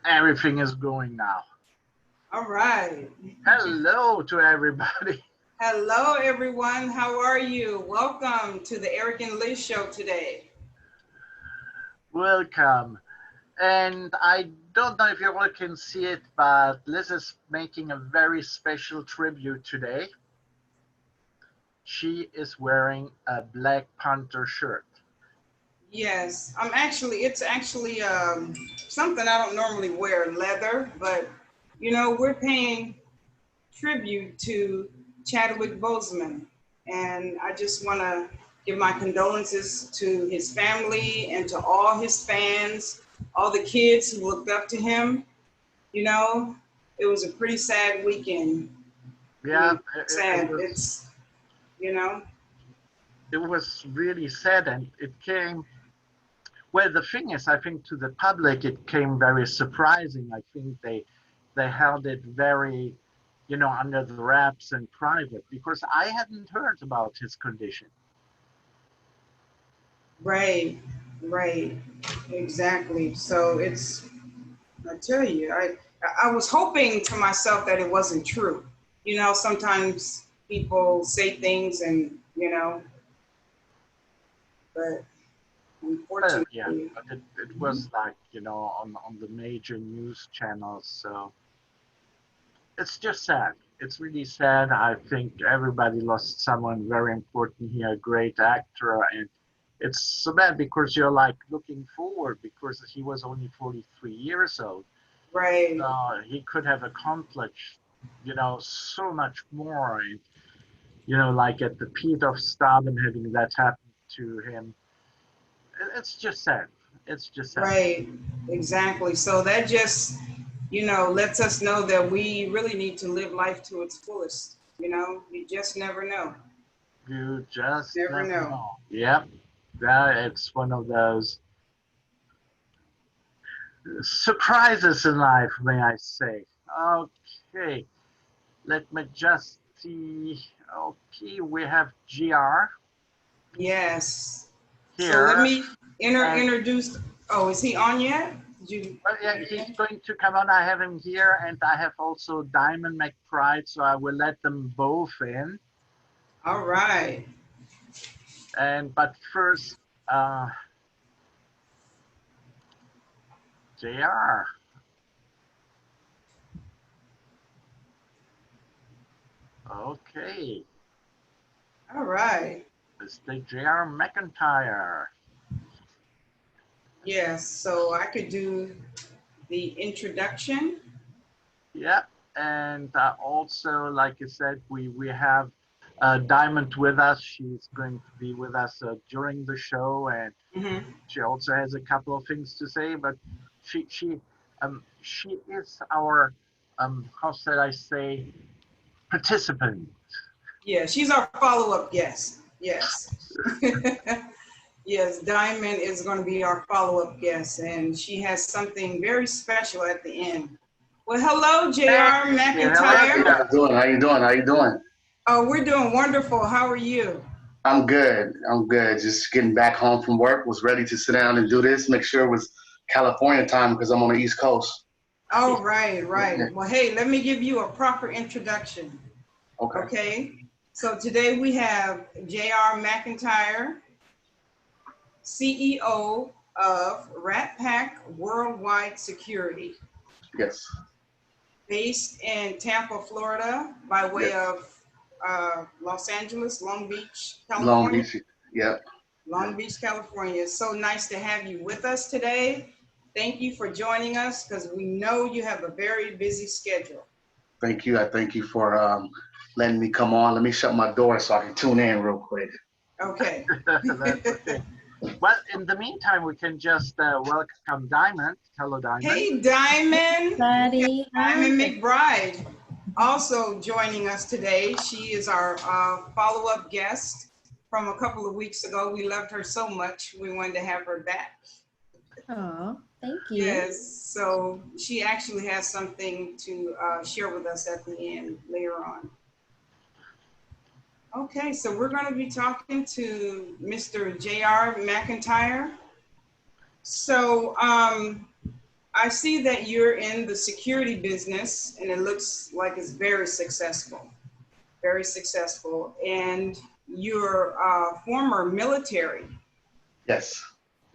Everything is going now. All right. Hello to everybody. Hello, everyone. How are you? Welcome to the Eric and Liz show today. Welcome. And I don't know if you all can see it, but Liz is making a very special tribute today. She is wearing a Black Panther shirt. Yes, it's actually something I don't normally wear, leather, but you know, we're paying tribute to Chadwick Boseman. And I just want to give my condolences to his family and to all his fans, all the kids who looked up to him. You know, it was a pretty sad weekend. Yeah, sad. It's, you know. It was really sad, and it came, well, the thing is, I think to the public, it came very surprising. I think they held it very, under the wraps and private, because I hadn't heard about his condition. Right, exactly. So I tell you, I was hoping to myself that it wasn't true. You know, sometimes people say things and, but unfortunately. Yeah, but it was like, on the major news channels. So it's just sad. It's really sad. I think everybody lost someone very important here, a great actor. And it's so bad because you're like looking forward, because he was only 43 years old. Right. He could have accomplished, so much more. And, like at the peak of stardom, having that happen to him, it's just sad. It's just sad. Right, exactly. So that just, lets us know that we really need to live life to its fullest. You just never know. You just never know. Yep, it's one of those surprises in life, may I say. Okay, let me just see. Okay, we have JayR. Yes. Here. So let me introduce. Oh, is he on yet? Well, yeah, he's going to come on. I have him here, and I have also Diamond McBride, so I will let them both in. All right. But first, JayR. Okay. All right. Mr. JayR McIntyre. Yes, so I could do the introduction. Yeah, and also, like you said, we have Diamond with us. She's going to be with us during the show, and she also has a couple of things to say. But she is our how should I say, participant. Yeah, she's our follow-up guest. Yes. Yes, Diamond is going to be our follow-up guest, and she has something very special at the end. Well, hello, JayR McIntyre. How you doing? Oh, we're doing wonderful. How are you? I'm good. Just getting back home from work. Was ready to sit down and do this. Make sure it was California time because I'm on the East Coast. Oh, right. Well, hey, let me give you a proper introduction. Okay. So today we have JayR McIntyre, CEO of Rat Pack Worldwide Security. Yes. Based in Tampa, Florida, by way of Los Angeles, Long Beach, California. Long Beach, yep. Long Beach, California. It's so nice to have you with us today. Thank you for joining us, because we know you have a very busy schedule. Thank you. I thank you for letting me come on. Let me shut my door so I can tune in real quick. Okay. Okay. Well, in the meantime, we can just welcome Diamond. Hello, Diamond. Hey, Diamond. Buddy. Diamond McBride also joining us today. She is our follow-up guest from a couple of weeks ago. We loved her so much, we wanted to have her back. Oh, thank you. Yes, so she actually has something to share with us at the end later on. Okay, so we're going to be talking to Mr. JayR McIntyre. So I I see that you're in the security business, and it looks like it's very successful, very successful. And you're former military. Yes.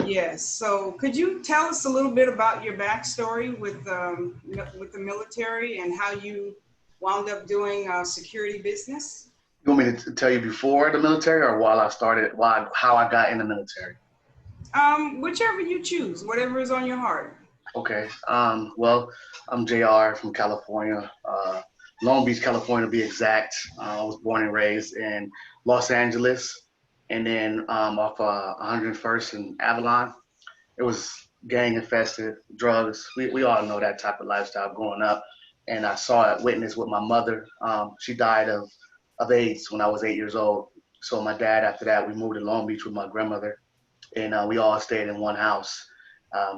Yes. So could you tell us a little bit about your backstory with the military and how you wound up doing security business? You want me to tell you before the military or how I got in the military? Whichever you choose, whatever is on your heart. Okay. Well, I'm JayR from California, Long Beach, California to be exact. I was born and raised in Los Angeles, and then off 101st and Avalon. It was gang infested, drugs. We all know that type of lifestyle growing up, and I saw it, witnessed with my mother. She died of AIDS when I was 8 years old. So my dad, after that, we moved to Long Beach with my grandmother, and we all stayed in one house,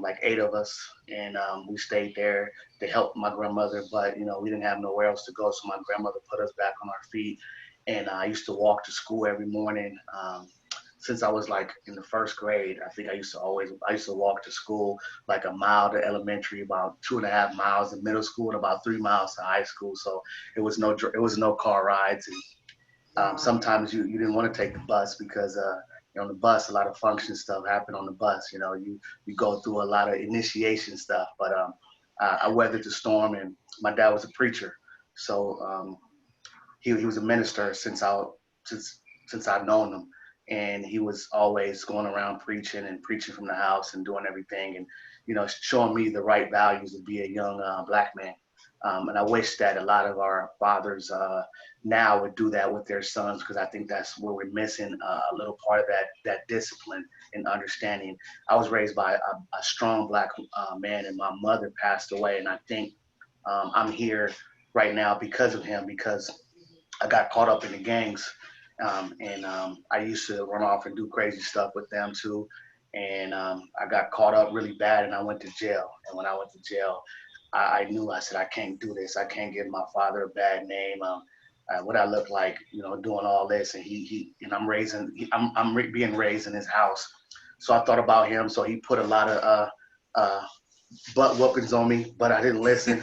like 8 of us, and we stayed there to help my grandmother. But we didn't have nowhere else to go, so my grandmother put us back on our feet, and I used to walk to school every morning. Since I was like in the first grade, I think I used to walk to school like a mile to elementary, about 2.5 miles in middle school, and about 3 miles to high school. So it was no car rides, and sometimes you didn't want to take the bus because on the bus a lot of function stuff happened on the bus. You go through a lot of initiation stuff, but I weathered the storm, and my dad was a preacher, so he was a minister since I've known him. And he was always going around preaching from the house and doing everything, and showing me the right values to be a young black man. And I wish that a lot of our fathers now would do that with their sons, because I think that's where we're missing a little part of that discipline and understanding. I was raised by a strong black man, and my mother passed away, and I think I'm here right now because of him, because I got caught up in the gangs. And I used to run off and do crazy stuff with them too. And I got caught up really bad, and I went to jail. And when I went to jail, I knew, I said, I can't do this. I can't give my father a bad name. What I look like, doing all this, and I'm being raised in his house. So I thought about him. So he put a lot of butt whoopings on me, but I didn't listen,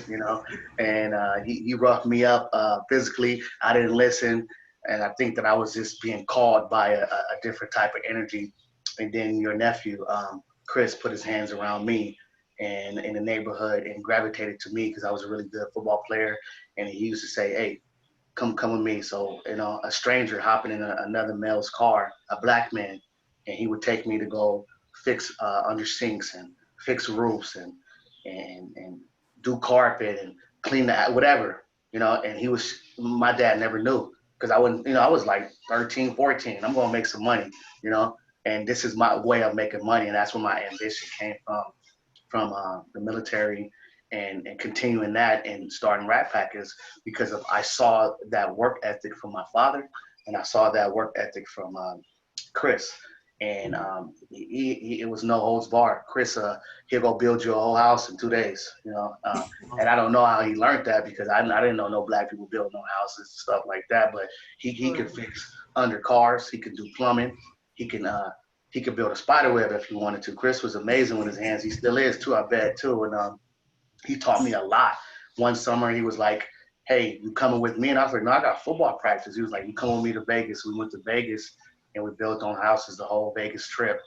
and he roughed me up physically. I didn't listen. And I think that I was just being called by a different type of energy. And then your nephew, Chris, put his hands around me and in the neighborhood and gravitated to me because I was a really good football player. And he used to say, hey, come with me. So, a stranger hopping in another male's car, a black man, and he would take me to go fix under sinks and fix roofs and do carpet and clean whatever, and my dad never knew. Because I wouldn't, I was like 13, 14. I'm going to make some money, and this is my way of making money. And that's where my ambition came from the military and continuing that and starting Rat Pack is because I saw that work ethic from my father, and I saw that work ethic from Chris. And it was no holds barred. Chris, he'll go build you a whole house in 2 days, and I don't know how he learned that because I didn't know no black people build no houses and stuff like that. But he could fix under cars. He could do plumbing. He could build a spider web if he wanted to. Chris was amazing with his hands. He still is too, I bet too. And he taught me a lot. One summer he was like, "Hey, you coming with me?" And I was like, "No, I got football practice." He was like, "You come with me to Vegas?" We went to Vegas. And we built on houses the whole Vegas trip.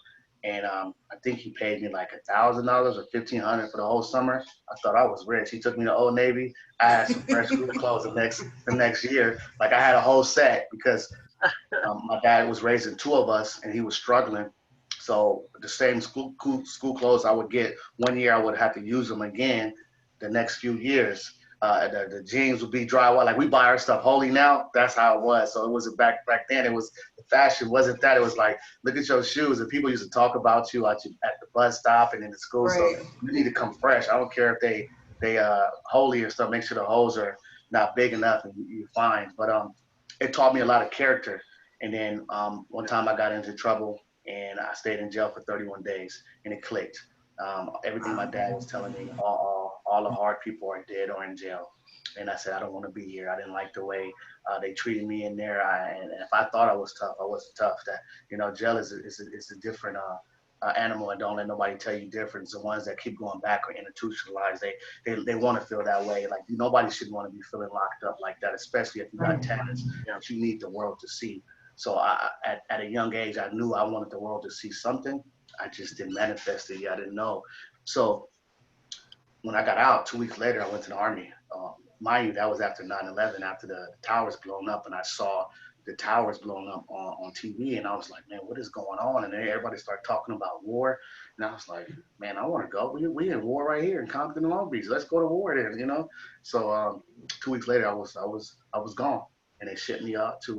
And I think he paid me like $1,000 or $1,500 for the whole summer. I thought I was rich. He took me to Old Navy. I had some fresh school clothes the next year. Like I had a whole set because my dad was raising 2 of us and he was struggling. So the same school clothes I would get one year, I would have to use them again the next few years. The jeans would be drywall. Like we buy our stuff wholly now. That's how it was. So it wasn't back then. It was the fashion wasn't that. It was like, look at your shoes. And people used to talk about you at the bus stop and in the school. Right. So you need to come fresh. I don't care if they holy or stuff. Make sure the holes are not big enough and you're fine. But it taught me a lot of character. And then one time I got into trouble and I stayed in jail for 31 days and it clicked. Everything my dad was telling me, all the hard people are dead or in jail. And I said, I don't want to be here. I didn't like the way they treated me in there. And if I thought I was tough, I wasn't tough. That, jail is a different animal and don't let nobody tell you different. The ones that keep going back are institutionalized. They want to feel that way. Like nobody should want to be feeling locked up like that, especially if you got talents that you need the world to see. So at a young age, I knew I wanted the world to see something. I just didn't manifest it yet. I didn't know. So when I got out, 2 weeks later, I went to the Army. Mind you, that was after 9/11, after the towers blown up, and I saw the towers blown up on TV, and I was like, man, what is going on? And then everybody started talking about war, and I was like, man, I want to go. We in war right here in Compton and Long Beach. Let's go to war then, you know. So 2 weeks later, I was gone, and they shipped me out to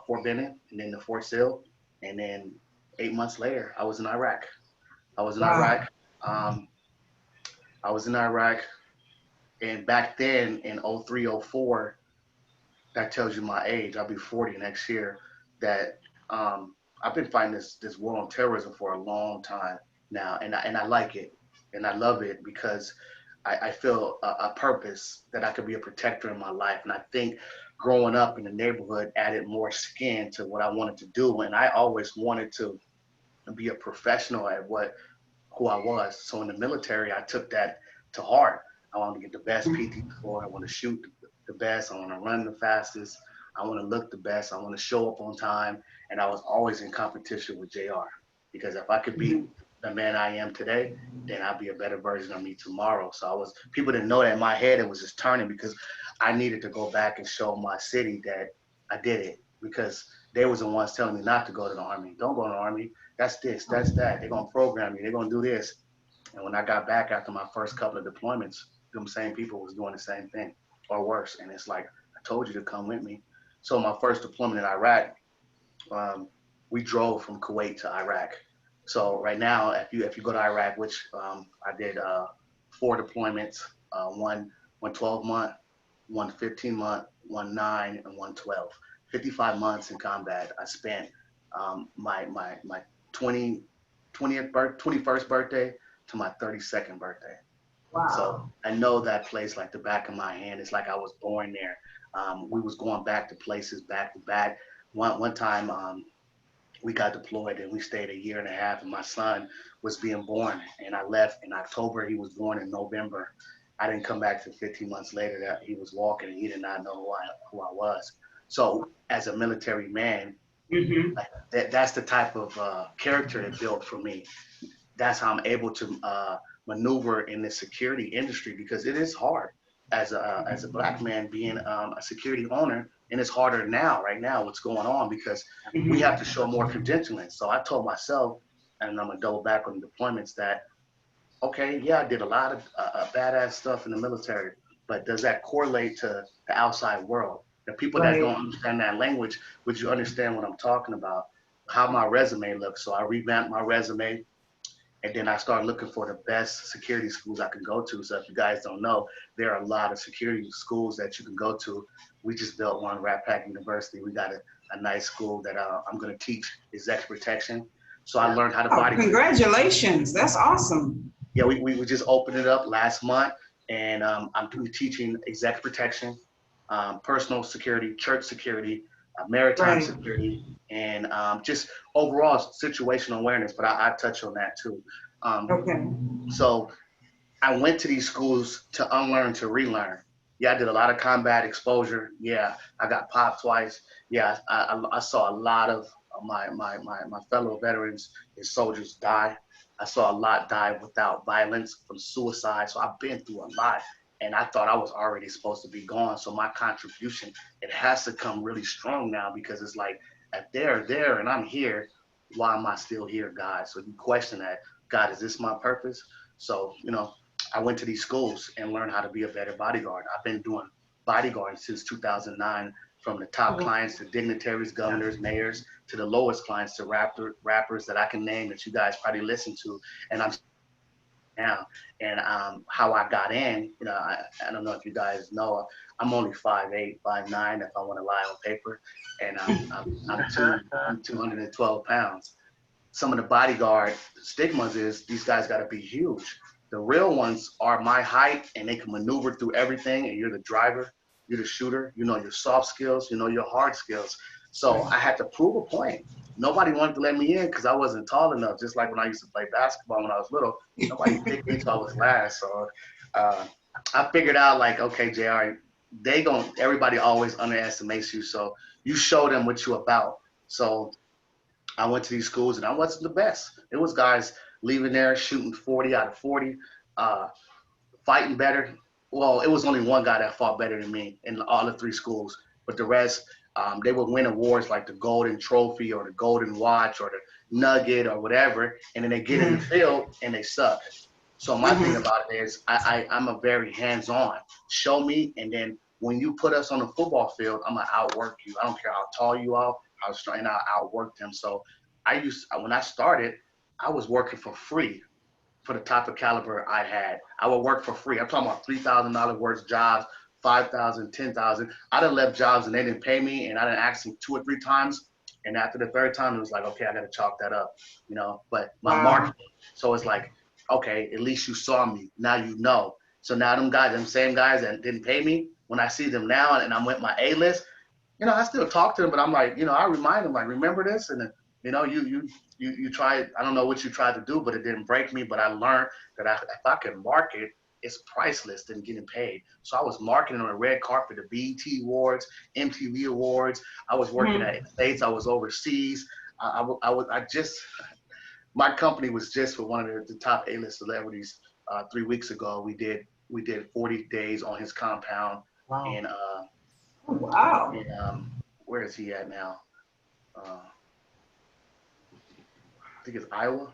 Fort Benning, and then to Fort Sill, and then 8 months later, I was in Iraq. I was in Iraq. I was in Iraq, and back then in 03, 04, that tells you my age. I'll be 40 next year. That I've been fighting this war on terrorism for a long time now, and I like it, and I love it because I feel a purpose that I could be a protector in my life, and I think growing up in the neighborhood added more skin to what I wanted to do, and I always wanted to be a professional at who I was. So in the military, I took that to heart. I want to get the best PT score. I want to shoot the best. I want to run the fastest. I want to look the best. I want to show up on time. And I was always in competition with JayR, because if I could be the man I am today, then I'd be a better version of me tomorrow. So people didn't know that in my head. It was just turning because I needed to go back and show my city that I did it, because they was the ones telling me not to go to the Army. Don't go to the Army. That's this, that's that. They're going to program you. They're going to do this. And when I got back after my first couple of deployments, them same people was doing the same thing or worse. And it's like, I told you to come with me. So my first deployment in Iraq, we drove from Kuwait to Iraq. So right now, if you go to Iraq, which I did 4 deployments, one 12-month, one 15-month, one 9, and one 12. 55 months in combat. I spent my 21st birthday to my 32nd birthday. Wow. So I know that place like the back of my hand. It's like I was born there. We was going back to places back to back. One time we got deployed and we stayed a year and a half, and my son was being born, and I left in October. He was born in November. I didn't come back till 15 months later that he was walking, and he did not know who I was. So as a military man, like that's the type of character it built for me. That's how I'm able to maneuver in the security industry, because it is hard as a Black man being a security owner, and it's harder now, right now, what's going on, because we have to show more credentialing. So I told myself, and I'm gonna double back on the deployments, that okay, yeah, I did a lot of badass stuff in the military, but does that correlate to the outside world? The people that don't understand that language, would you understand what I'm talking about? How my resume looks. So I revamped my resume, and then I started looking for the best security schools I could go to. So if you guys don't know, there are a lot of security schools that you can go to. We just built one, Rat Pack University. We got a nice school that I'm going to teach executive protection. So I learned how to body. Congratulations, that's awesome. Yeah, we just opened it up last month, and I'm teaching executive protection, personal security, church security, maritime security, and just overall situational awareness, but I touch on that too. So I went to these schools to unlearn, to relearn. Yeah, I did a lot of combat exposure. Yeah, I got popped twice. Yeah, I saw a lot of my fellow veterans and soldiers die. I saw a lot die without violence, from suicide. So I've been through a lot. And I thought I was already supposed to be gone. So my contribution, it has to come really strong now, because it's like, if they're there and I'm here, why am I still here, God? So you question that, God, is this my purpose? So, I went to these schools and learned how to be a better bodyguard. I've been doing bodyguarding since 2009, from the top clients to dignitaries, governors, mayors, to the lowest clients to rappers that I can name that you guys probably listen to. And I'm now, and how I got in, I don't know if you guys know, I'm only 5'8", 5'9", if I want to lie on paper, and I'm 212 pounds. Some of the bodyguard stigmas is these guys got to be huge. The real ones are my height, and they can maneuver through everything, and you're the driver, you're the shooter, you know your soft skills, you know your hard skills. So I had to prove a point. Nobody wanted to let me in because I wasn't tall enough. Just like when I used to play basketball when I was little, nobody picked me till I was last. So I figured out like, okay, JayR, everybody always underestimates you. So you show them what you're about. So I went to these schools and I wasn't the best. It was guys leaving there shooting 40 out of 40, fighting better. Well, it was only one guy that fought better than me in all the three schools, but the rest, they would win awards like the Golden Trophy or the Golden Watch or the Nugget or whatever, and then they get in the field and they suck. So my thing about it is I'm a very hands-on. Show me, and then when you put us on the football field, I'm gonna outwork you. I don't care how tall you are, how strong, and I'll outwork them. So when I started, I was working for free for the type of caliber I had. I would work for free. I'm talking about $3,000 worth jobs, 5,000, 10,000. I done left jobs and they didn't pay me, and I done asked them 2 or 3 times. And after the third time, it was like, okay, I got to chalk that up, But my marketing, so it's like, okay, at least you saw me. Now you know. So now them same guys that didn't pay me, when I see them now and I'm with my A-list, I still talk to them, but I'm like, I remind them, like, remember this? And you tried, I don't know what you tried to do, but it didn't break me. But I learned that if I can market, it's priceless than getting paid. So I was marketing on the red carpet, the BET Awards, MTV Awards. I was working at States. I was overseas. My company was just with one of the top A-list celebrities 3 weeks ago. We did 40 days on his compound. Wow. And wow. And where is he at now? I think it's Iowa.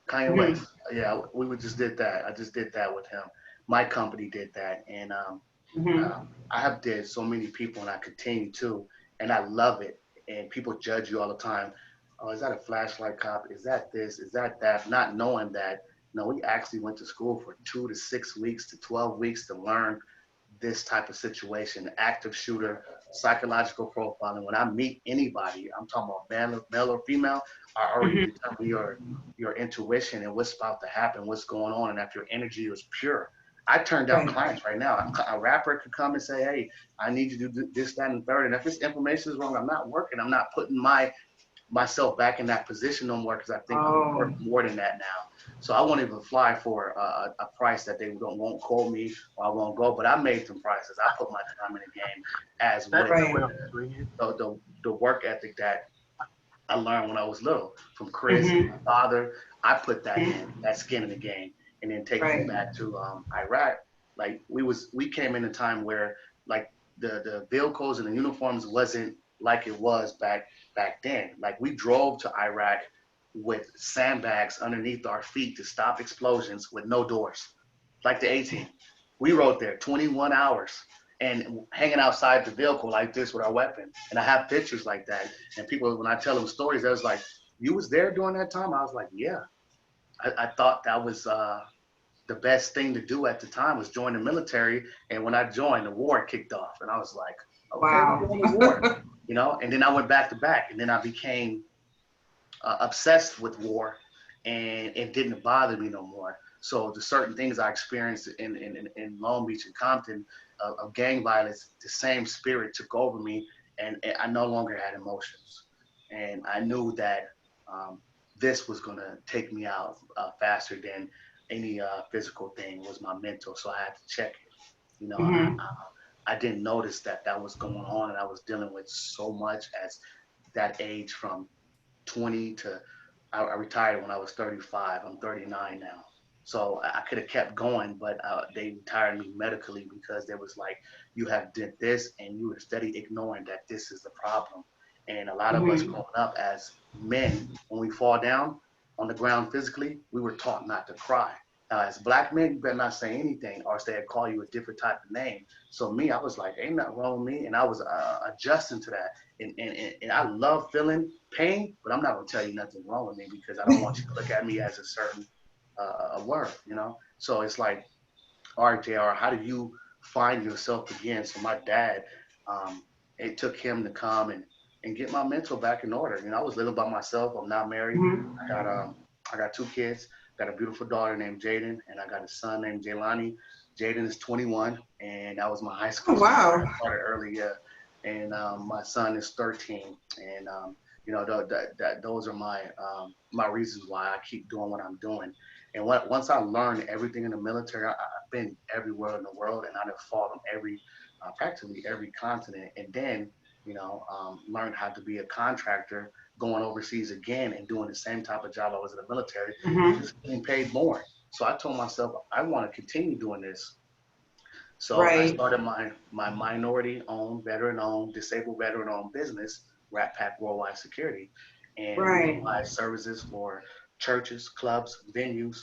Kanye West. Yeah, we just did that. I just did that with him. My company did that, and I have did so many people, and I continue to, and I love it. And people judge you all the time. Oh, is that a flashlight cop? Is that this? Is that that? Not knowing that, no, we actually went to school for 2 to 6 weeks to 12 weeks to learn this type of situation, active shooter, psychological profiling. When I meet anybody, I'm talking about male or female, I already determine your intuition and what's about to happen, what's going on, and if your energy is pure. I turn down clients right now. A rapper could come and say, hey, I need you to do this, that, and third. And if this information is wrong, I'm not working. I'm not putting myself back in that position no more, because I think I'm worth more than that now. So I won't even fly for a price that they won't quote me, or I won't go. But I made some prices. I put my time in the game as well. So the work ethic that I learned when I was little from Chris, my father, I put that in, that skin in the game. And then taking it back to Iraq, like we came in a time where like the vehicles and the uniforms wasn't like it was back then. Like we drove to Iraq with sandbags underneath our feet to stop explosions with no doors, like the A-Team. We rode there 21 hours and hanging outside the vehicle like this with our weapon. And I have pictures like that. And people, when I tell them stories, they was like, you was there during that time? I was like, yeah. I thought that was the best thing to do at the time was join the military. And when I joined, the war kicked off. And I was like, okay, we're going to war. And then I went back to back. And then I became obsessed with war, and it didn't bother me no more. So the certain things I experienced in Long Beach and Compton of gang violence, the same spirit took over me, and I no longer had emotions. And I knew that this was going to take me out faster than any physical thing. Was my mental. So I had to check it. I didn't notice that was going on, and I was dealing with so much at that age from 20 to I retired when I was 35. I'm 39 now. So I could have kept going, but they retired me medically because they was like, you have did this and you were steady ignoring that this is the problem. And a lot of us growing up as men, when we fall down on the ground physically, we were taught not to cry. Now, as black men, you better not say anything, or they'll call you a different type of name. So me, I was like, ain't nothing wrong with me. And I was adjusting to that. And I love feeling pain, but I'm not going to tell you nothing wrong with me because I don't want you to look at me as a certain word, So it's like, all right, JayR, how do you find yourself again? So my dad, it took him to come and get my mental back in order. I was living by myself. I'm not married. I got 2 kids. Got a beautiful daughter named Jaden, and I got a son named Jaylani. Jaden is 21, and that was my high school. Oh, wow. I started early, yeah. and my son is 13. And you know, those are my my reasons why I keep doing what I'm doing. And once I learned everything in the military, I've been everywhere in the world, and I've fought on every practically every continent. And then, you know, learned how to be a contractor, going overseas again and doing the same type of job I was in the military, Mm-hmm. just getting paid more. So I told myself I want to continue doing this. So I Right. started my minority owned, veteran owned, disabled veteran owned business, Rat Pack Worldwide Security. And we Right. provide services for churches, clubs, venues,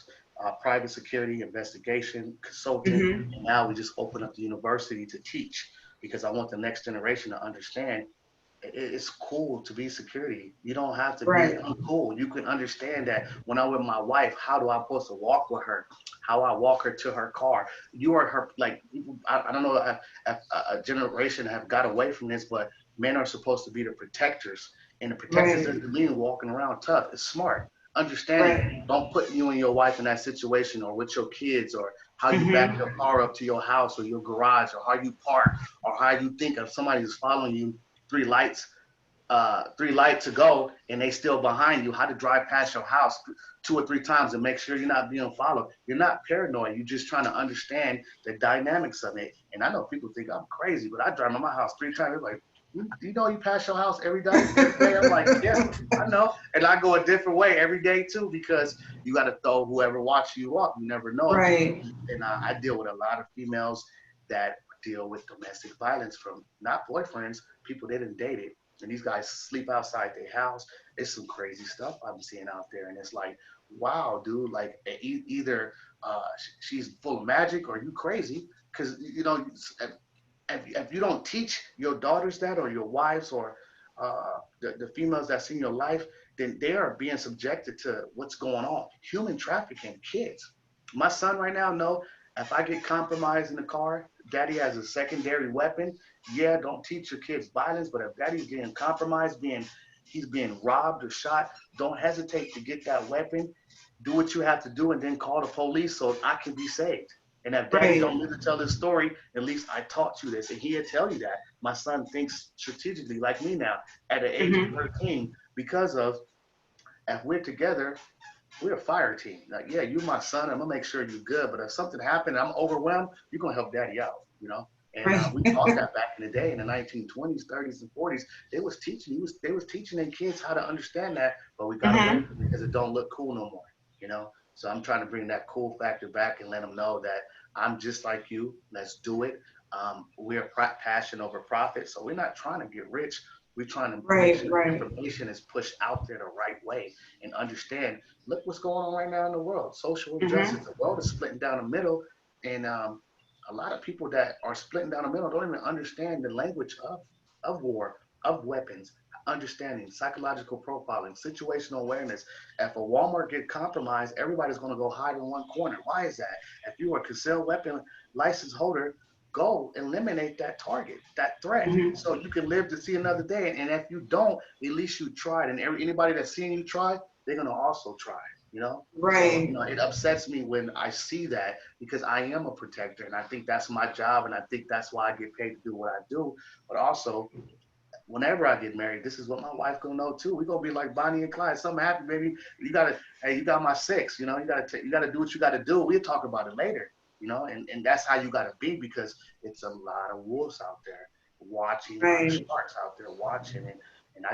private security, investigation, consulting. Mm-hmm. And now we just open up the university to teach because I want the next generation to understand it's cool to be security. You don't have to be Right. uncool. You can understand that when I'm with my wife, how do I supposed to walk with her? How I walk her to her car. You are her, like, I don't know if a generation have got away from this, but men are supposed to be the protectors. And the protectors Right. doesn't mean walking around tough. It's smart. Understanding, Right. don't put you and your wife in that situation or with your kids or how you back Mm-hmm. your car up to your house or your garage or how you park or how you think if somebody is following you three lights, three lights to go, and they still behind you. How to drive past your house two or three times and make sure you're not being followed. You're not paranoid. You're just trying to understand the dynamics of it. And I know people think I'm crazy, but I drive by my house three times. They're like, you know, you pass your house every day. Every day. I'm like, yeah, I know. And I go a different way every day too because you got to throw whoever watching you up. You never know. Right. And I deal with a lot of females that deal with domestic violence from not boyfriends, people they didn't dated. And these guys sleep outside their house. It's some crazy stuff I'm seeing out there. And it's like, wow, dude, like either she's full of magic or you crazy. Because, you know, if you don't teach your daughters that or your wives or the females that's in your life, then they are being subjected to what's going on. Human trafficking, kids. My son right now know if I get compromised in the car, daddy has a secondary weapon. Yeah, don't teach your kids violence, but if daddy's getting compromised, he's being robbed or shot, don't hesitate to get that weapon, do what you have to do, and then call the police so I can be saved. And if daddy Right. don't live to tell this story, at least I taught you this. And he'll tell you that. My son thinks strategically like me now at the age of Mm-hmm. 13 because of if we're together, we're a fire team. Like, yeah, you're my son. I'm gonna make sure you're good. But if something happened and I'm overwhelmed, you're gonna help daddy out, you know. And Right. we taught that back in the day in the 1920s, 30s, and 40s. They was teaching their kids how to understand that, but we got away Mm-hmm. from it because it don't look cool no more, you know. So I'm trying to bring that cool factor back and let them know that I'm just like you. Let's do it. We're passion over profit, so we're not trying to get rich. We're trying to make Right. sure the Right. information is pushed out there the right way and understand. Look what's going on right now in the world. Social injustice. Mm-hmm. The world is splitting down the middle, and a lot of people that are splitting down the middle don't even understand the language of war, of weapons, understanding, psychological profiling, situational awareness. If a Walmart get compromised, everybody's going to go hide in one corner. Why is that? If you are a concealed weapon license holder, go eliminate that target, that threat, Mm-hmm. so you can live to see another day. And if you don't, at least you tried. And anybody that's seeing you try, they're going to also try, you know? So, you Right. know, it upsets me when I see that because I am a protector and I think that's my job and I think that's why I get paid to do what I do. But also, whenever I get married, this is what my wife gonna know too. We're gonna be like Bonnie and Clyde. Something happened, baby. You gotta, hey, you got my six, you know, you gotta do what you gotta do. We'll talk about it later, you know, and that's how you gotta be because it's a lot of wolves out there watching, a lot of Right. sharks out there watching, and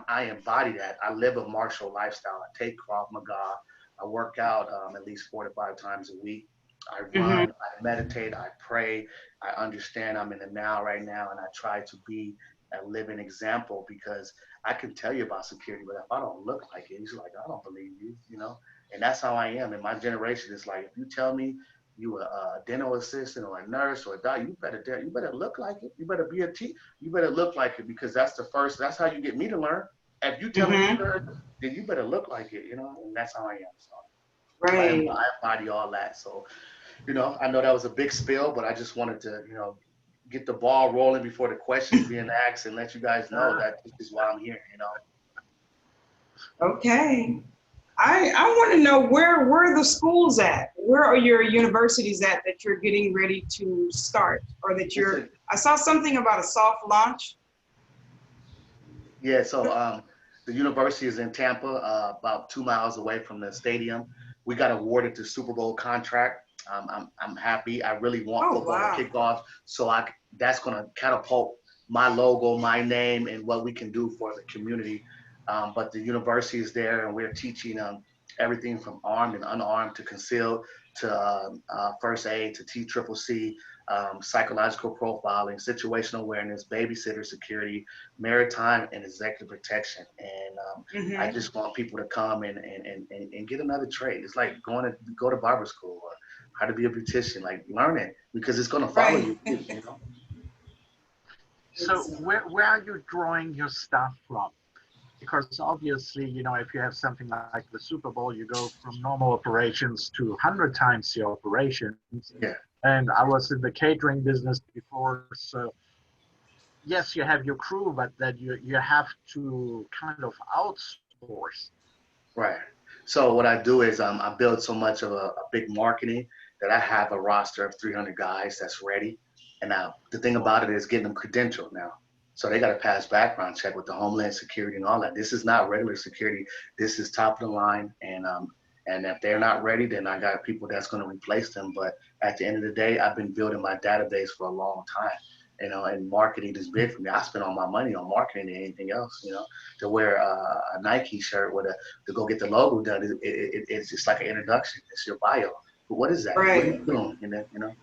I embody that. I live a martial lifestyle. I take Krav Maga. I work out at least 4 to 5 times a week. I Mm-hmm. run, I meditate, I pray, I understand I'm in the now right now, and I try to be a living example because I can tell you about security, but if I don't look like it, it's like I don't believe you, you know. And that's how I am. In my generation, it's like if you tell me you a dental assistant or a nurse or a doctor, you better look like it. You better be a T. You better look like it because that's the first. That's how you get me to learn. If you tell me you Mm-hmm. learn, then you better look like it, you know. And that's how I am. So Right. I embody all that. So you know, I know that was a big spill, but I just wanted to, you know, get the ball rolling before the questions being asked and let you guys know that this is why I'm here, you know. Okay. I want to know where are the schools at? Where are your universities at that you're getting ready to start, or that you're? I saw something about a soft launch. Yeah, so the university is in Tampa, about 2 miles away from the stadium. We got awarded the Super Bowl contract. I'm happy. I really want football to kick off, so that's going to catapult my logo, my name, and what we can do for the community. But the university is there, and we're teaching everything from armed and unarmed to concealed to first aid to TCCC, psychological profiling, situational awareness, babysitter security, maritime, and executive protection. And I just want people to come and get another trade. It's like go to barber school or how to be a beautician. Like learn it because it's going to follow you. You know. So where are you drawing your stuff from? Because obviously, you know, if you have something like the Super Bowl, you go from normal operations to 100 times the operations. Yeah. And I was in the catering business before, so yes, you have your crew, but then you have to kind of outsource. Right. So what I do is I build so much of a big marketing that I have a roster of 300 guys that's ready. And now the thing about it is getting them credentialed now. So they got to pass background check with the Homeland Security and all that. This is not regular security. This is top of the line. And if they're not ready, then I got people that's going to replace them. But at the end of the day, I've been building my database for a long time. You know, and marketing is big for me. I spend all my money on marketing and anything else. You know, to wear a Nike shirt to go get the logo done, it's just like an introduction. It's your bio. But what is that? Right. What are you doing? You know.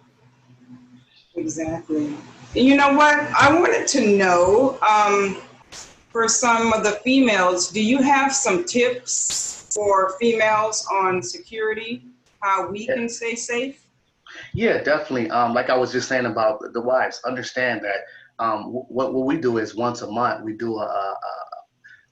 Exactly. You know what? I wanted to know, for some of the females, do you have some tips for females on security, how we can stay safe? Yeah, definitely. Like I was just saying about the wives, understand that what we do is once a month, we do a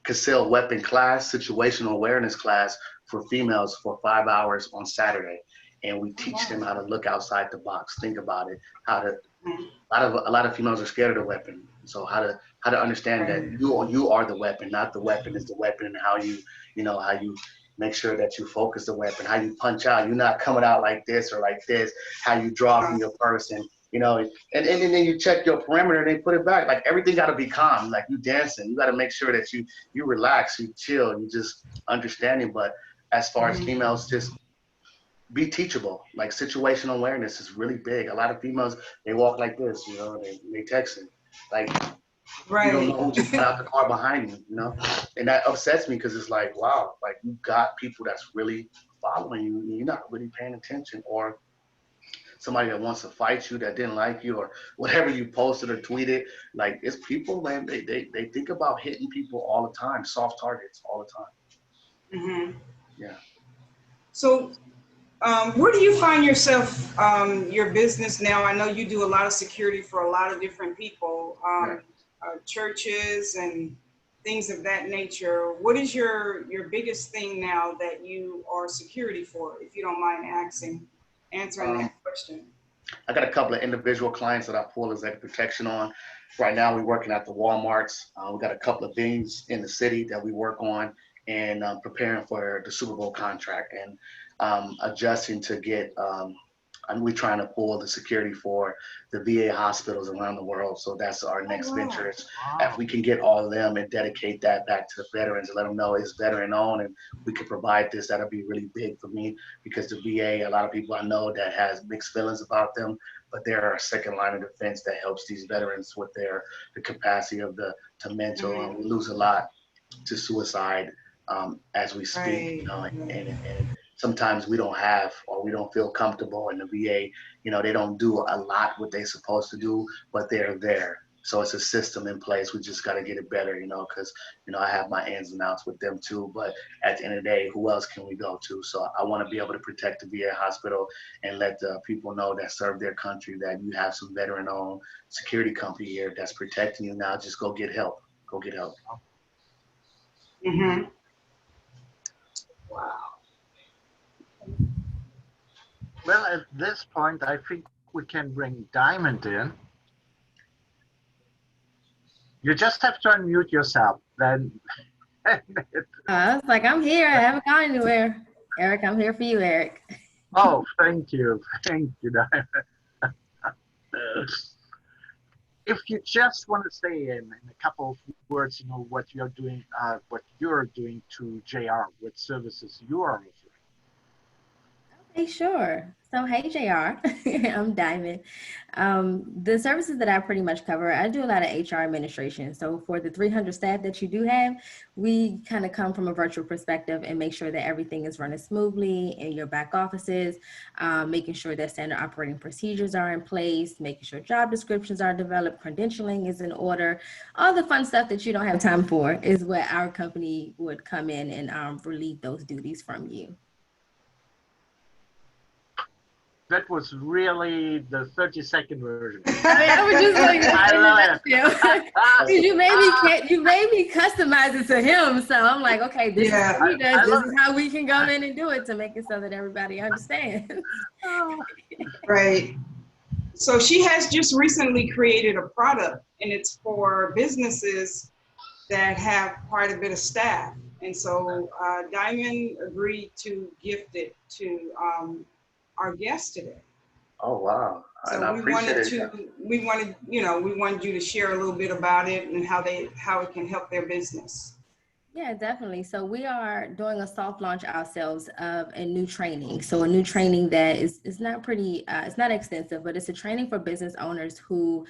concealed weapon class, situational awareness class for females for 5 hours on Saturday. And we teach them how to look outside the box, think about it, a lot of females are scared of the weapon. So how to understand that you are the weapon, not the weapon is the weapon, and how you make sure that you focus the weapon, how you punch out. You're not coming out like this or like this, how you draw from your person, you know, and then you check your perimeter and they put it back. Like everything got to be calm. Like you dancing, you got to make sure that you relax, you chill, you just understanding. But as far as females, just be teachable. Like situational awareness is really big. A lot of females, they walk like this, you know, they texting. Like, you don't know who just got out the car behind you know? And that upsets me because it's like, wow, like you got people that's really following you and you're not really paying attention, or somebody that wants to fight you that didn't like you or whatever you posted or tweeted. Like it's people, man, they think about hitting people all the time, soft targets all the time. Yeah. So where do you find yourself, your business now? I know you do a lot of security for a lot of different people, churches and things of that nature. What is your biggest thing now that you are security for, if you don't mind answering that question? I got a couple of individual clients that I pull executive protection on. Right now, we're working at the Walmarts. We got a couple of things in the city that we work on, and preparing for the Super Bowl contract, and adjusting to get, we're trying to pull the security for the VA hospitals around the world. So that's our next venture. If we can get all of them and dedicate that back to the veterans and let them know it's veteran owned and we can provide this, that'll be really big for me, because the VA, a lot of people I know that has mixed feelings about them, but they're a second line of defense that helps these veterans with the capacity of to mental, and we lose a lot to suicide as we speak, you know, and sometimes we don't have, or we don't feel comfortable in the VA. You know, they don't do a lot what they're supposed to do, but they're there. So it's a system in place. We just got to get it better, you know, because, you know, I have my ins and outs with them too. But at the end of the day, who else can we go to? So I want to be able to protect the VA hospital and let the people know that serve their country that you have some veteran-owned security company here that's protecting you. Now just go get help. Go get help. Wow. Well, at this point, I think we can bring Diamond in. You just have to unmute yourself. Then I was like, I'm here. I haven't gone anywhere. Eric, I'm here for you, Eric. Oh, thank you, Diamond. If you just want to say in a couple of words, what you're doing to JR, what services you are offering. Okay, sure. So, hey, JR, I'm Diamond. The services that I pretty much cover, I do a lot of HR administration. So, for the 300 staff that you do have, we kind of come from a virtual perspective and make sure that everything is running smoothly in your back offices, making sure that standard operating procedures are in place, making sure job descriptions are developed, credentialing is in order. All the fun stuff that you don't have time for is what our company would come in and relieve those duties from you. That was really the 30-second version. I mean, I was just like, I love it. you made me customize it to him. So I'm like, okay, this is what he does. This is how we can come in and do it to make it so that everybody understands. Right. So she has just recently created a product, and it's for businesses that have quite a bit of staff. And so Diamond agreed to gift it to our guest today. Oh wow! So and I appreciate it. we wanted you to share a little bit about it and how it can help their business. Yeah, definitely. So we are doing a soft launch ourselves of a new training. So a new training that is not it's not extensive, but it's a training for business owners who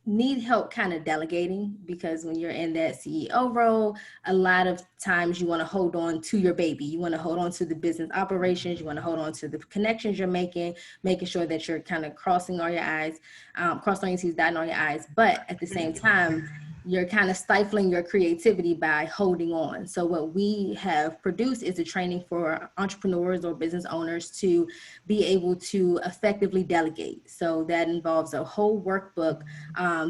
need help kind of delegating, because when you're in that CEO role, a lot of times you want to hold on to your baby. You want to hold on to the business operations. You want to hold on to the connections you're making sure that you're kind of crossing all your I's, crossing your T's, dotting all your I's. But at the same time, you're kind of stifling your creativity by holding on. So what we have produced is a training for entrepreneurs or business owners to be able to effectively delegate. So that involves a whole workbook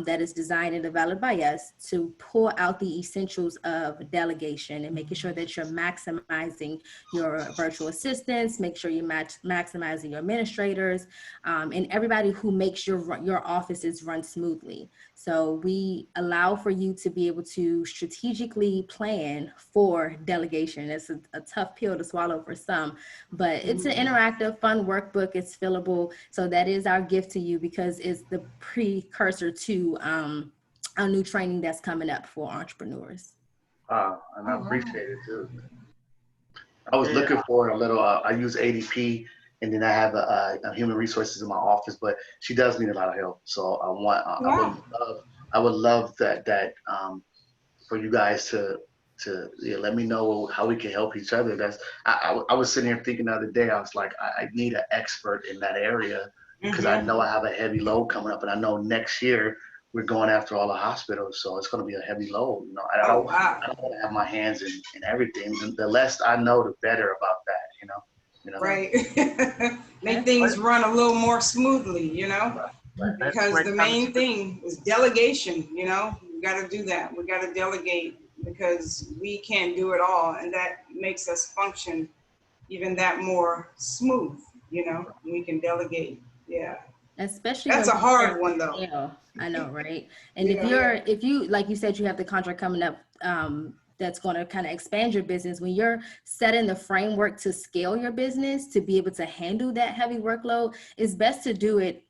that is designed and developed by us to pull out the essentials of delegation and making sure that you're maximizing your virtual assistants, make sure you're maximizing your administrators, and everybody who makes your offices run smoothly. So we allow for you to be able to strategically plan for delegation. It's a tough pill to swallow for some, but it's an interactive, fun workbook. It's fillable. So that is our gift to you, because it's the precursor to our new training that's coming up for entrepreneurs. Wow, and I appreciate it too. I was looking for a little, I use ADP, and then I have a human resources in my office, but she does need a lot of help. So I would love that for you guys to let me know how we can help each other. I was sitting here thinking the other day, I was like, I need an expert in that area, because I know I have a heavy load coming up, and I know next year we're going after all the hospitals, so it's going to be a heavy load. I don't want to have my hands in everything. The less I know, the better about that. Right. Make things run a little more smoothly, because the main thing is delegation. We got to do that. We got to delegate, because we can't do it all, and that makes us function even that more smooth. We can delegate. Yeah. Especially that's a hard one though. Yeah, I know, right? And if you like you said, you have the contract coming up that's going to kind of expand your business. When you're setting the framework to scale your business to be able to handle that heavy workload, it's best to do it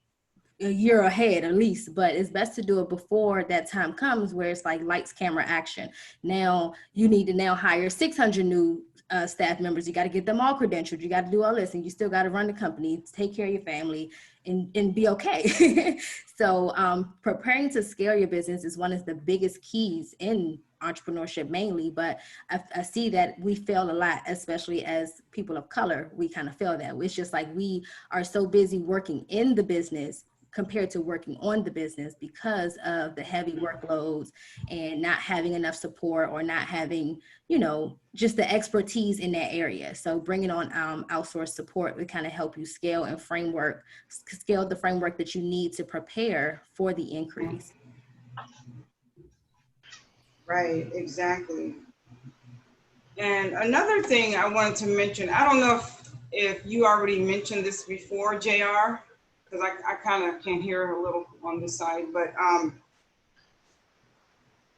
a year ahead at least, but it's best to do it before that time comes, where it's like lights, camera, action. Now you need to now hire 600 new staff members. You got to get them all credentialed. You got to do all this, and you still got to run the company, take care of your family, and be okay. So preparing to scale your business is one of the biggest keys in entrepreneurship mainly, but I see that we fail a lot, especially as people of color. We kind of fail that. It's just like we are so busy working in the business compared to working on the business because of the heavy workloads and not having enough support, or not having, just the expertise in that area. So bringing on outsourced support would kind of help you scale the framework that you need to prepare for the increase. Right, exactly. And another thing I wanted to mention, I don't know if you already mentioned this before, JR, because I kind of can hear a little on this side, but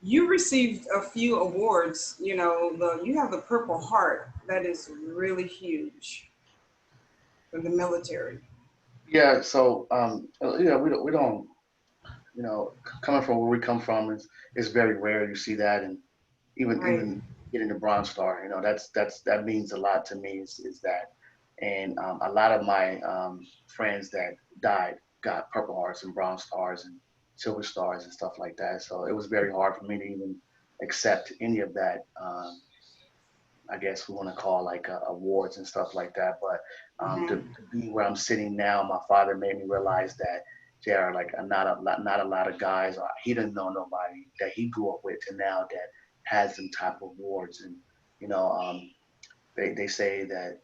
You received a few awards. You know, you have the Purple Heart. That is really huge for the military. Yeah. So yeah, we don't coming from where we come from is very rare. You see that, and Right. even getting the Bronze Star, that means a lot to me. Is that, and a lot of my friends that died got Purple Hearts and Bronze Stars and Silver Stars and stuff like that. So it was very hard for me to even accept any of that. I guess we want to call like awards and stuff like that. But to be where I'm sitting now, my father made me realize that JayR, like not a lot of guys, he didn't know nobody that he grew up with to now that has them type of awards. And you know, they say that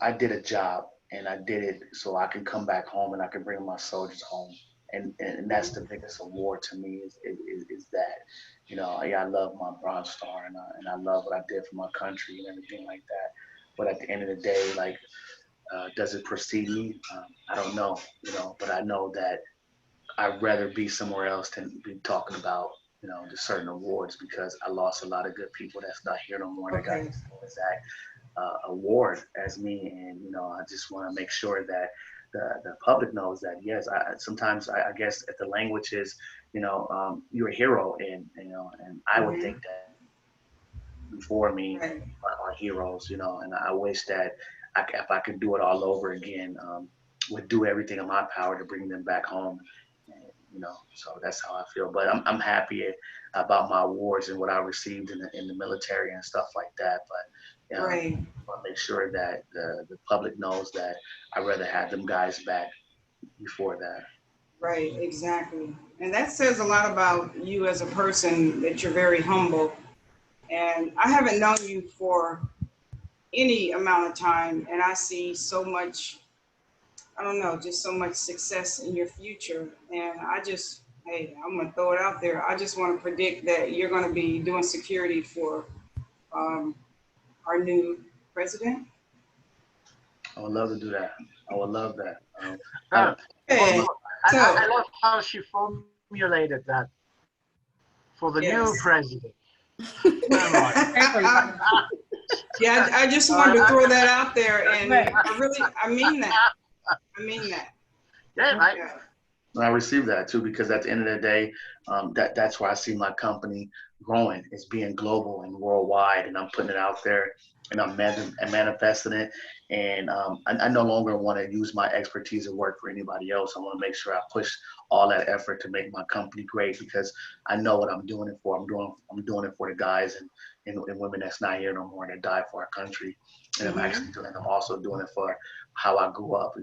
I did a job and I did it so I can come back home and I can bring my soldiers home. And that's the biggest award to me is that, yeah, I love my Bronze Star and I love what I did for my country and everything like that. But at the end of the day, like, does it precede me? I don't know, but I know that I'd rather be somewhere else than be talking about, the certain awards because I lost a lot of good people that's not here no more. And I got Okay. this exact award as me, and I just want to make sure that the public knows that yes, sometimes I guess if the language is you're a hero, and I would think that before me Right. are heroes, and I wish that if I could do it all over again, would do everything in my power to bring them back home. And, so that's how I feel. But I'm happy about my awards and what I received in the military and stuff like that. But Right. I want to make sure that the public knows that I'd rather have them guys back before that. Right. Exactly. And that says a lot about you as a person, that you're very humble. And I haven't known you for any amount of time, and I see so much, I don't know, just so much success in your future. And hey, I'm going to throw it out there. I just want to predict that you're going to be doing security for um, our new president. I would love to do that. I would love that. Uh, Hey, well, so, I love how she formulated that for the new yes. president. Right. Yeah, I just wanted to throw that out there, and Right. I mean that. I mean that. Yeah, right. Yeah. I received that too because at the end of the day, that's where I see my company growing. It's being global and worldwide, and I'm putting it out there, and I'm manifesting it. And I no longer want to use my expertise and work for anybody else. I want to make sure I push all that effort to make my company great because I know what I'm doing it for. I'm doing it for the guys and women that's not here no more that died for our country, and I'm also doing it for how I grew up.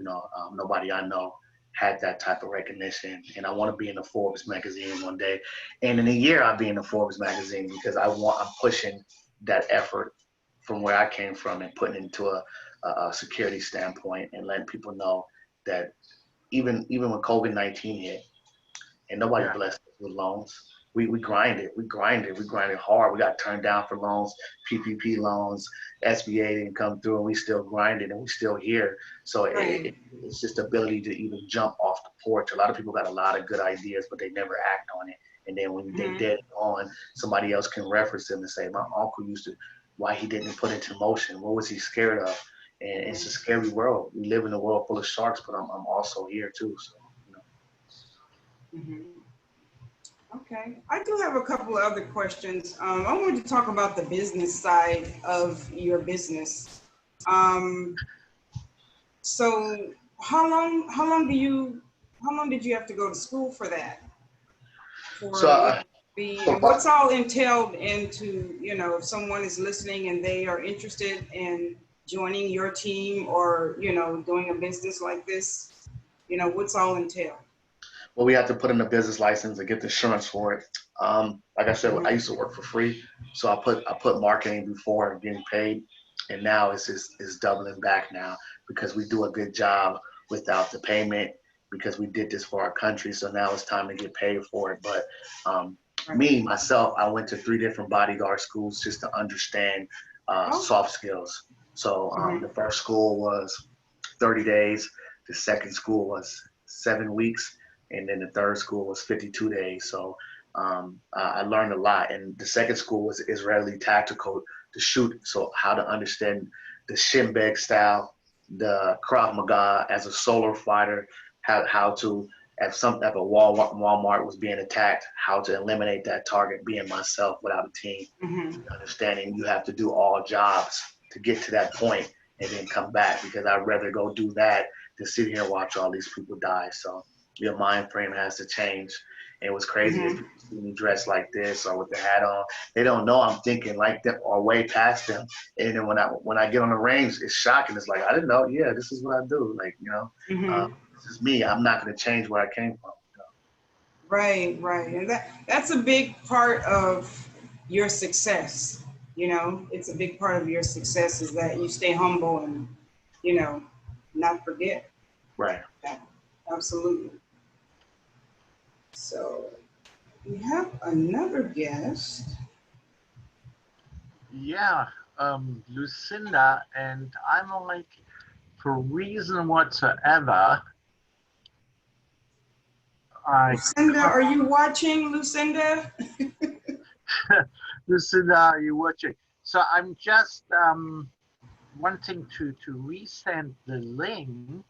Nobody I know had that type of recognition, and I want to be in the Forbes magazine one day, and in a year I'll be in the Forbes magazine because I'm pushing that effort from where I came from and putting it into a security standpoint and letting people know that even when COVID-19 hit and nobody blessed us with loans. We grinded hard. We got turned down for loans, PPP loans, SBA didn't come through, and we still grinded, and we're still here. So it's just the ability to even jump off the porch. A lot of people got a lot of good ideas, but they never act on it. And then when they dead on, somebody else can reference them and say, "My uncle used to. Why he didn't put it into motion? What was he scared of?" And it's a scary world. We live in a world full of sharks, but I'm also here too. So. Okay, I do have a couple of other questions. I wanted to talk about the business side of your business. So how long did you have to go to school for that? And what's all entailed into, if someone is listening and they are interested in joining your team or, doing a business like this, what's all entailed? Well, we had to put in a business license and get the insurance for it. Like I said, I used to work for free, so I put marketing before getting paid, and now it's doubling back now because we do a good job without the payment because we did this for our country. So now it's time to get paid for it. But myself, I went to 3 different bodyguard schools just to understand soft skills. So the first school was 30 days. The second school was 7 weeks. And then the third school was 52 days. So I learned a lot. And the second school was Israeli tactical to shoot. So how to understand the shin bag style, the Krav Maga as a solo fighter, how to, if a Walmart was being attacked, how to eliminate that target, being myself without a team. Understanding you have to do all jobs to get to that point and then come back, because I'd rather go do that than sit here and watch all these people die. So your mind frame has to change. And it was crazy if people see me dressed like this or with the hat on, they don't know I'm thinking like them or way past them. And then when I get on the range, it's shocking. It's like, I didn't know. Yeah, this is what I do. Like, this is me. I'm not going to change where I came from. Right, and that's a big part of your success. It's a big part of your success is that you stay humble and not forget. Right. Yeah, absolutely. So we have another guest. Yeah, Lucinda, and I'm like, for reason whatsoever, Lucinda, are you watching, Lucinda? Lucinda, are you watching? So I'm just wanting to resend the link.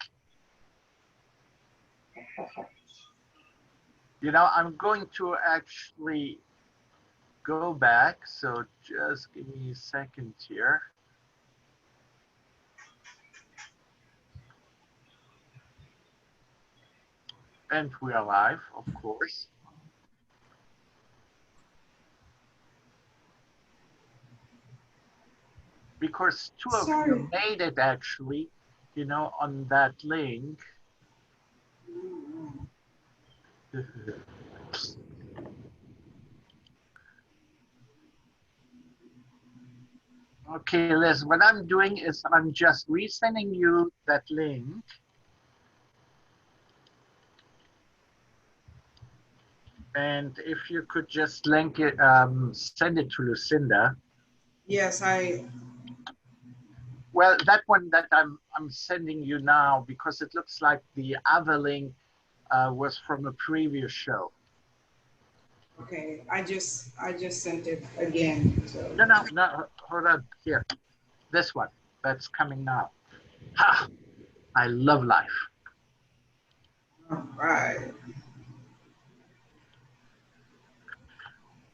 I'm going to actually go back. So just give me a second here. And we are live, of course. Because two of you made it actually, on that link. Okay, Liz, what I'm doing is I'm just resending you that link. And if you could just link it, send it to Lucinda. Yes, Well, that one that I'm sending you now, because it looks like the other link was from a previous show. Okay, I just sent it again. So. No, hold on, here. This one, that's coming now. Ha! I love life. All right.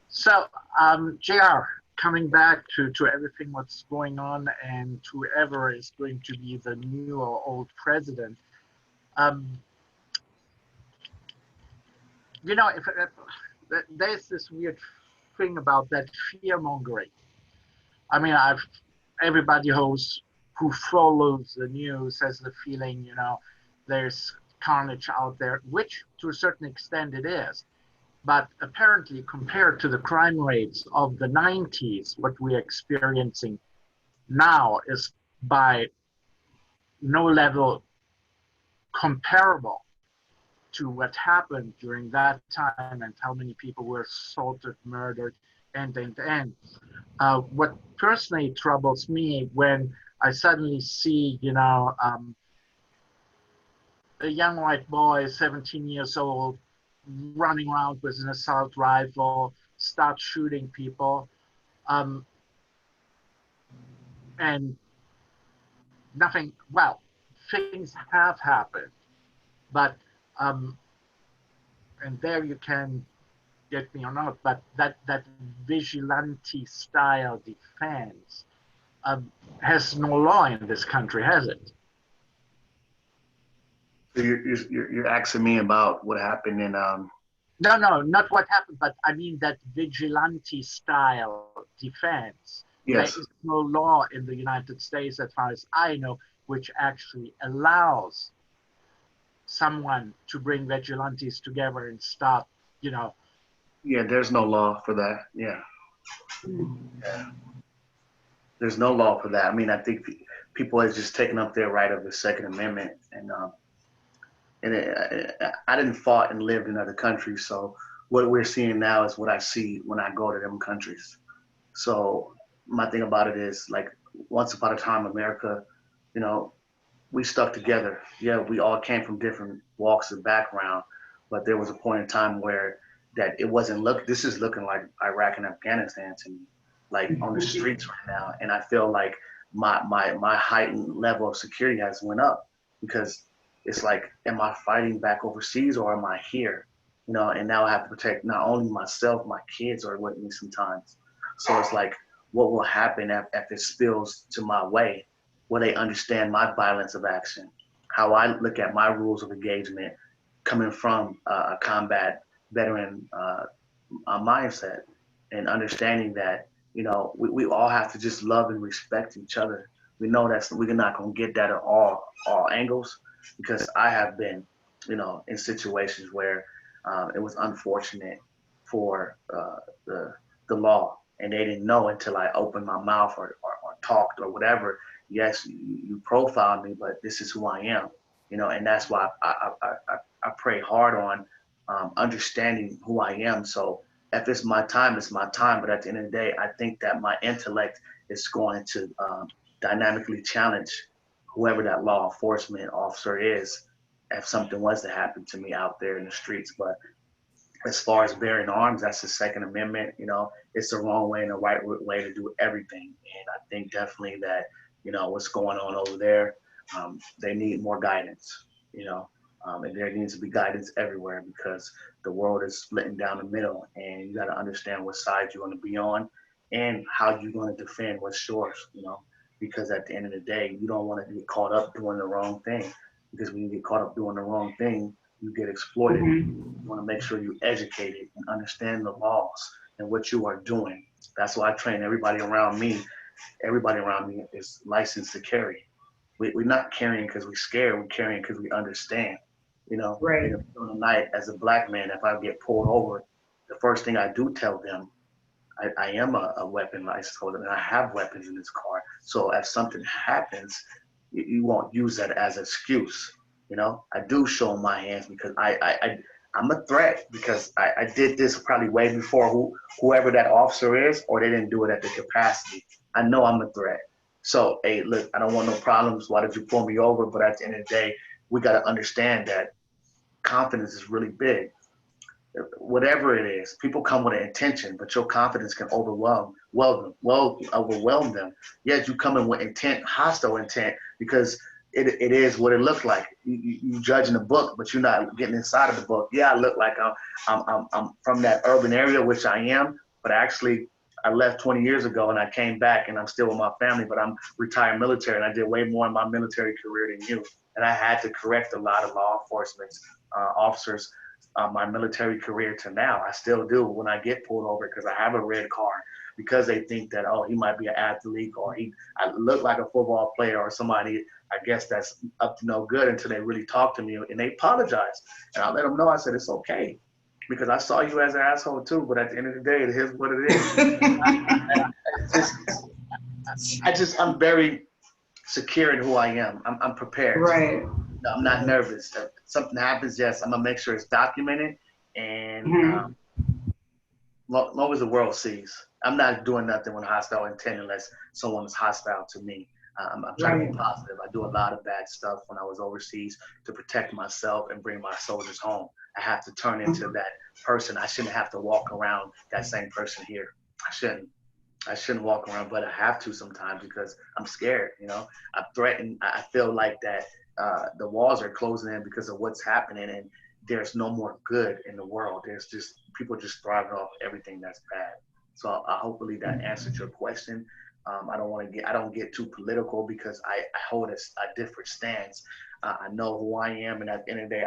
So, JR, coming back to everything what's going on and whoever is going to be the new or old president, if there's this weird thing about that fear mongering. I mean, everybody who follows the news has the feeling, there's carnage out there, which to a certain extent it is. But apparently, compared to the crime rates of the 90s, what we're experiencing now is by no level comparable to what happened during that time and how many people were assaulted, murdered, and. What personally troubles me when I suddenly see, a young white boy, 17 years old, running around with an assault rifle, start shooting people, and nothing, well, things have happened, but, and there you can get me or not, but that vigilante style defense has no law in this country, has it? So you're asking me about what happened in No, not what happened, but I mean that vigilante style defense. Yes. There is no law in the United States, as far as I know, which actually allows someone to bring vigilantes together and stop, Yeah, there's no law for that. Yeah. There's no law for that. I mean, I think people are just taking up their right of the Second Amendment, and I didn't fought and lived in other countries, so what we're seeing now is what I see when I go to them countries. So my thing about it is, like, once upon a time, America, we stuck together. Yeah, we all came from different walks of background, but there was a point in time where that it wasn't this is looking like Iraq and Afghanistan to me, like on the streets right now. And I feel like my heightened level of security has went up, because it's like, am I fighting back overseas or am I here? You know, and now I have to protect not only myself, my kids are with me sometimes. So it's like, what will happen if it spills to my way? Will they understand my violence of action? How I look at my rules of engagement coming from a combat veteran mindset, and understanding that, you know, we all have to just love and respect each other. We know that we're not going to get that at all angles, because I have been, you know, in situations where it was unfortunate for the law, and they didn't know until I opened my mouth or talked or whatever. Yes, you profiled me, but this is who I am, you know, and that's why I pray hard on understanding who I am. So if it's my time, it's my time. But at the end of the day, I think that my intellect is going to dynamically challenge whoever that law enforcement officer is, if something was to happen to me out there in the streets. But as far as bearing arms, that's the Second Amendment. You know, it's the wrong way and the right way to do everything. And I think definitely that, you know, what's going on over there, they need more guidance, you know, and there needs to be guidance everywhere, because the world is splitting down the middle, and you got to understand what side you're going to be on and how you're going to defend what's yours, you know, because at the end of the day, you don't want to get caught up doing the wrong thing, because when you get caught up doing the wrong thing, you get exploited. You want to make sure you're educated and understand the laws and what you are doing. That's why I train everybody around me. Everybody around me is licensed to carry. We're not carrying because we're scared. We're carrying because we understand. You know, Right. in the middle of the night, as a black man, if I get pulled over, the first thing I do tell them, I am a weapon license holder, and I have weapons in this car. So if something happens, you won't use that as an excuse. You know, I do show my hands, because I'm a threat, because I did this probably way before whoever that officer is, or they didn't do it at the capacity. I know I'm a threat. So, hey, look, I don't want no problems. Why did you pull me over? But at the end of the day, we got to understand that confidence is really big. Whatever it is, people come with an intention, but your confidence can overwhelm them. Yet you come in with intent, hostile intent, because it is what it looks like. You judging the book, but you're not getting inside of the book. Yeah, I look like I'm from that urban area, which I am, but actually I left 20 years ago and I came back and I'm still with my family, but I'm retired military, and I did way more in my military career than you. And I had to correct a lot of law enforcement officers, my military career to now. I still do when I get pulled over, because I have a red card, because they think that, oh, he might be an athlete, or I look like a football player, or somebody, I guess, that's up to no good, until they really talk to me and they apologize. And I let them know, I said, it's okay, because I saw you as an asshole too, but at the end of the day, it is what it is. I'm very secure in who I am. I'm prepared. Right. I'm not nervous. If something happens, yes, I'm gonna make sure it's documented, and long as the world sees. I'm not doing nothing with hostile intent unless someone is hostile to me. I'm trying to be positive. I do a lot of bad stuff when I was overseas to protect myself and bring my soldiers home. I have to turn into that person. I shouldn't have to walk around that same person here. I shouldn't walk around, but I have to sometimes, because I'm scared. You know, I'm threatened. I feel like that the walls are closing in because of what's happening, and there's no more good in the world. There's just people just thriving off everything that's bad. So hopefully that answered your question. I don't get too political, because I hold a different stance. I know who I am, and at the end of the day,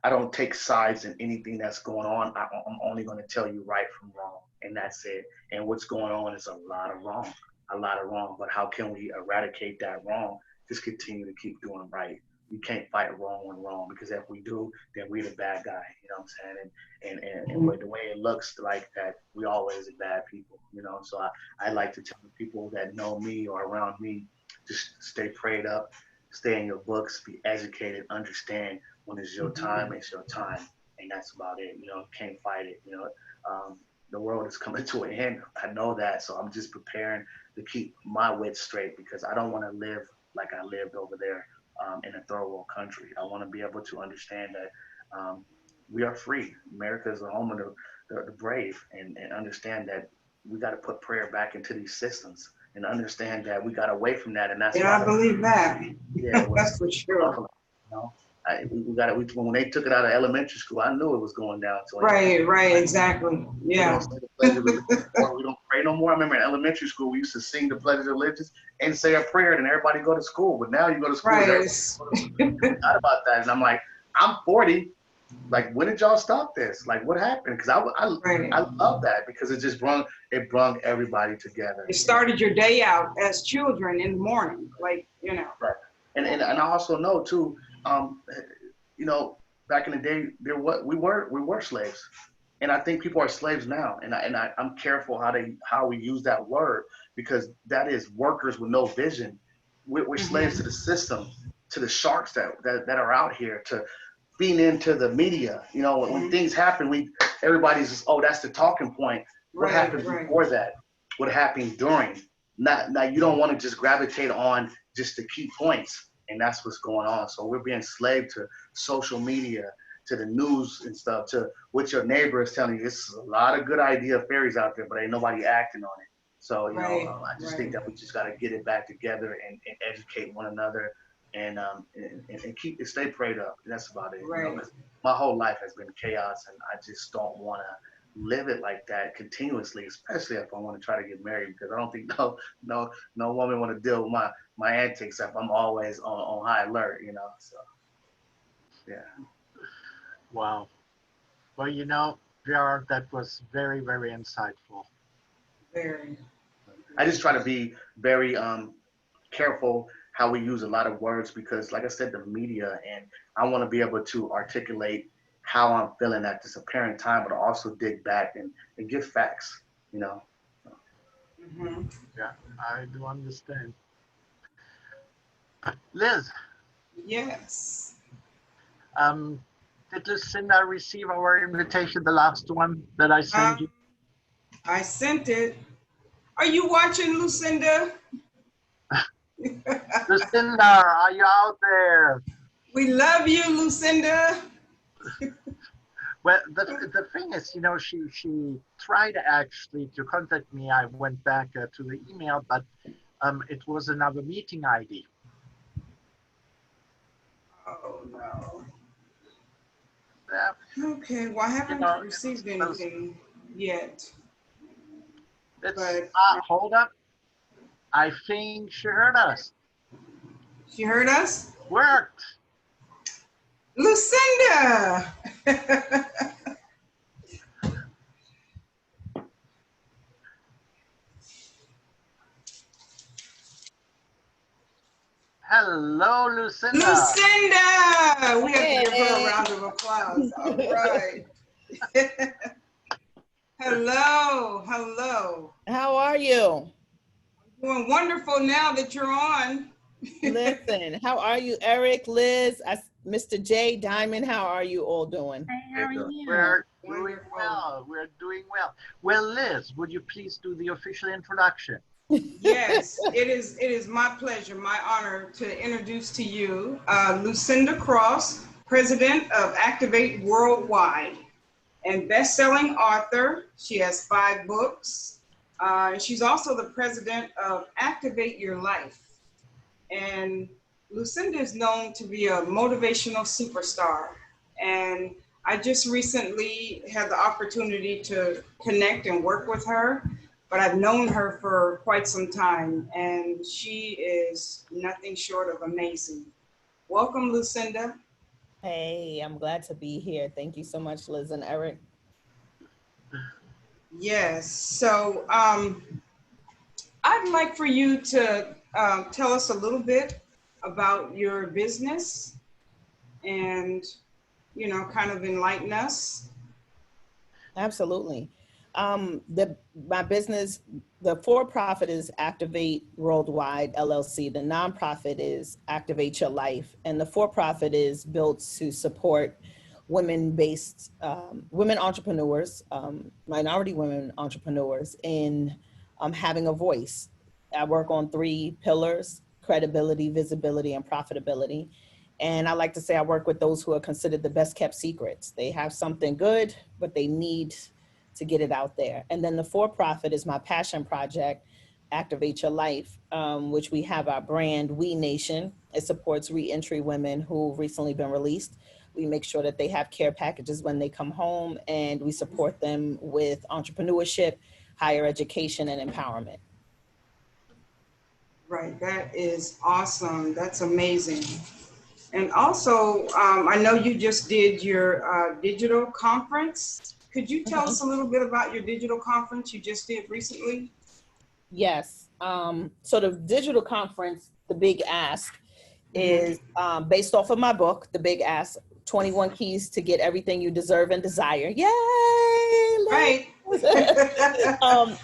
I don't take sides in anything that's going on. I'm only going to tell you right from wrong, and that's it. And what's going on is a lot of wrong. But how can we eradicate that wrong? Just continue to keep doing right. You can't fight wrong with wrong, because if we do, then we're the bad guy. You know what I'm saying? And the way it looks like that, we always are bad people. You know, so I like to tell the people that know me or around me, just stay prayed up, stay in your books, be educated, understand when it's your time, it's your time, and that's about it. You know, can't fight it. You know, the world is coming to an end. I know that, so I'm just preparing to keep my wits straight, because I don't want to live like I lived over there in a third world country. I want to be able to understand that we are free. America is the home of the brave, and understand that we got to put prayer back into these systems and understand that we got away from that. And that's Yeah, why I believe that. yeah, That's for sure. you know, we got it. When they took it out of elementary school, I knew it was going down. So Right, exactly. Yeah. We don't pray no more. I remember in elementary school, we used to sing the Pledge of Allegiance and say a prayer, and everybody go to school. But now you go to school, Right. not about that. And I'm like, I'm 40. Like, when did y'all stop this? Like, what happened? Because I love that, because it just brung everybody together. It started your day out as children in the morning, like, you know. Right. And I also know too, you know, back in the day, we were slaves, and I think people are slaves now. And I'm careful how we use that word, because that is workers with no vision. We're slaves to the system, to the sharks that are out here, to feeding into the media. You know, when things happen, everybody's just, oh, that's the talking point. What happened before that? What happened during? Now you don't want to just gravitate on just the key points, and that's what's going on. So we're being enslaved to social media, to the news and stuff, to what your neighbor is telling you. This is a lot of good idea fairies out there, but ain't nobody acting on it. So, you know, I just think that we just got to get it back together and educate one another, and stay prayed up. That's about it. Right. You know, my whole life has been chaos, and I just don't want to live it like that continuously, especially if I want to try to get married, because I don't think no woman want to deal with my antics if I'm always on high alert, you know. So yeah. Wow. Well, you know, JayR, that was very, very insightful. Very. I just try to be very careful how we use a lot of words, because like I said, the media, and I want to be able to articulate how I'm feeling at this apparent time, but also dig back and give facts, you know. Yeah, I do understand. Liz, Yes. did Lucinda receive our invitation, the last one that I sent you? I sent it. Are you watching, Lucinda? Lucinda, are you out there? We love you, Lucinda. Well, the thing is, you know, she tried actually to contact me. I went back to the email, but it was another meeting ID. Oh, no. Yeah. Okay, well, I haven't received anything yet. Hold up. I think she heard us. She heard us? Worked. Lucinda! Hello, Lucinda. Lucinda! We have to give her a round of applause. All right. Hello. How are you? Doing wonderful now that you're on. Listen, how are you, Eric, Liz, Mr. J, Diamond? How are you all doing? Hey, how are you? We're doing well. We're doing well. Well, Liz, would you please do the official introduction? Yes, it is my pleasure, my honor to introduce to you Lucinda Cross, president of Activate Worldwide, and best-selling author. She has 5 books. She's also the president of Activate Your Life. And Lucinda is known to be a motivational superstar. And I just recently had the opportunity to connect and work with her, but I've known her for quite some time, and she is nothing short of amazing. Welcome, Lucinda. Hey, I'm glad to be here. Thank you so much, Liz and Eric. Yes, so I'd like for you to tell us a little bit about your business and, you know, kind of enlighten us. Absolutely. My business, the for-profit is Activate Worldwide LLC. The nonprofit is Activate Your Life. And the for-profit is built to support women-based, women entrepreneurs, minority women entrepreneurs in having a voice. I work on 3 pillars: credibility, visibility, and profitability. And I like to say I work with those who are considered the best kept secrets. They have something good, but they need to get it out there. And then the for-profit is my passion project, Activate Your Life, which we have our brand, We Nation. It supports reentry women who've recently been released. We make sure that they have care packages when they come home, and we support them with entrepreneurship, higher education, and empowerment. Right, that is awesome. That's amazing. And also, I know you just did your digital conference. Could you tell us a little bit about your digital conference you just did recently? Yes. So the digital conference, The Big Ask, is based off of my book, The Big Ask, 21 Keys to Get Everything You Deserve and Desire. Yay! Right.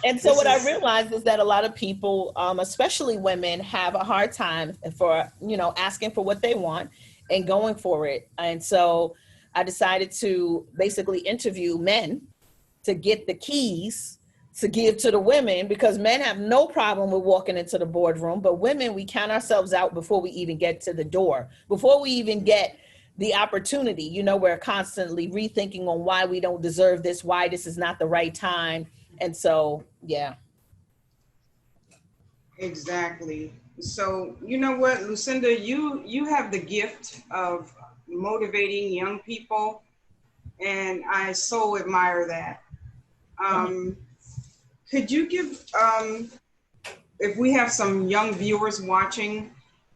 And so what I realized is that a lot of people, especially women, have a hard time for, asking for what they want and going for it. And so I decided to basically interview men to get the keys to give to the women, because men have no problem with walking into the boardroom, but women, we count ourselves out before we even get to the door, before we even get the opportunity. We're constantly rethinking on why we don't deserve this, why this is not the right time. And so, yeah. Exactly. So, you know what, Lucinda, you have the gift of motivating young people, and I so admire that. Could you give, if we have some young viewers watching,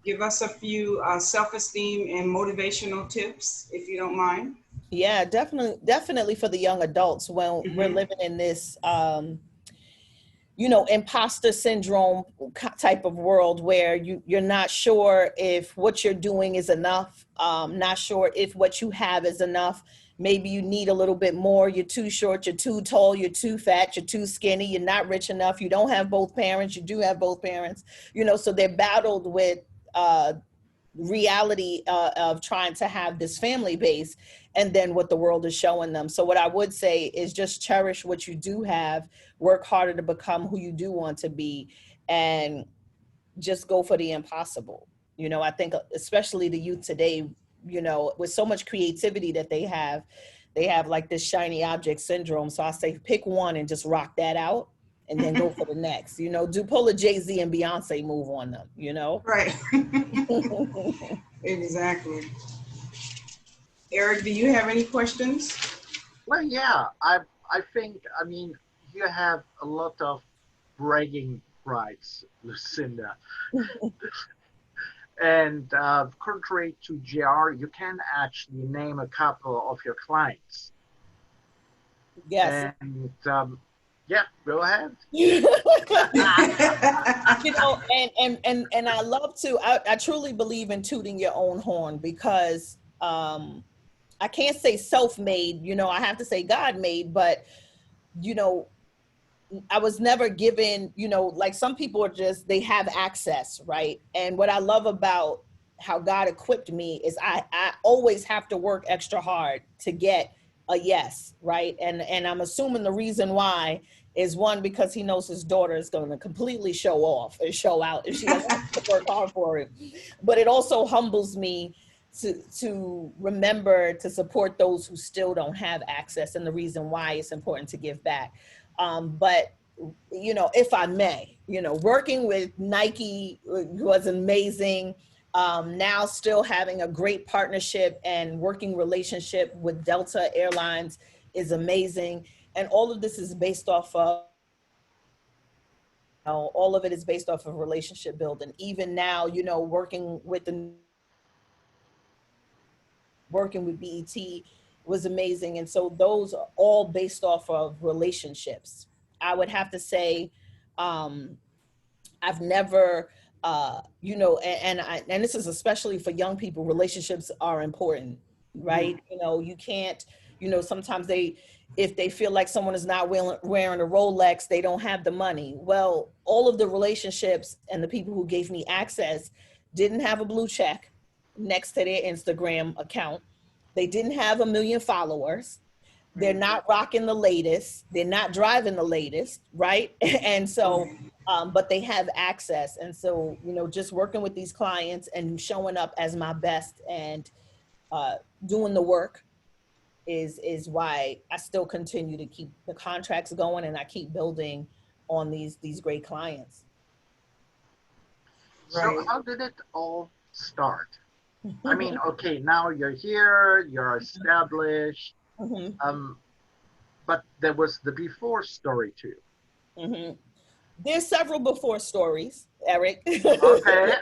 give us a few self-esteem and motivational tips, if you don't mind? Yeah, definitely for the young adults. When we're living in this, imposter syndrome type of world where you're not sure if what you're doing is enough, not sure if what you have is enough. Maybe you need a little bit more. You're too short, you're too tall, you're too fat, you're too skinny, you're not rich enough, you don't have both parents, you do have both parents, so they're battled with reality of trying to have this family base, and then what the world is showing them. So what I would say is just cherish what you do have, work harder to become who you do want to be, and just go for the impossible. I think especially the youth today, with so much creativity that they have like this shiny object syndrome. So I say pick one and just rock that out, and then go for the next. Pull a Jay-Z and Beyonce move on them, Right. Exactly. Eric, do you have any questions? Well, yeah, I think, you have a lot of bragging rights, Lucinda. And contrary to JayR, you can actually name a couple of your clients. Yes. And yeah, go ahead. And I love to, I truly believe in tooting your own horn, because I can't say self-made, I have to say God-made, but, I was never given, like some people are just, they have access, right? And what I love about how God equipped me is I always have to work extra hard to get a yes, right? And I'm assuming the reason why is, one, because he knows his daughter is going to completely show off and show out if she doesn't have to work hard for it. But it also humbles me to remember to support those who still don't have access, and the reason why it's important to give back. But, if I may, working with Nike was amazing. Now still having a great partnership and working relationship with Delta Airlines is amazing. And all of this is based off of, all of it is based off of relationship building. Even now, working with BET was amazing. And so those are all based off of relationships. I would have to say, I've never, and this is especially for young people, relationships are important, right? You can't, sometimes if they feel like someone is not wearing a Rolex, they don't have the money. Well, all of the relationships and the people who gave me access didn't have a blue check next to their Instagram account. They didn't have 1 million followers. they're not rocking the latest, they're not driving the latest, right? And so, but they have access. And so, you know, just working with these clients and showing up as my best and doing the work is why I still continue to keep the contracts going, and I keep building on these great clients. So how did it all start? I mean, okay, now you're here, you're established, but there was the before story too. There's several before stories, Eric. Okay.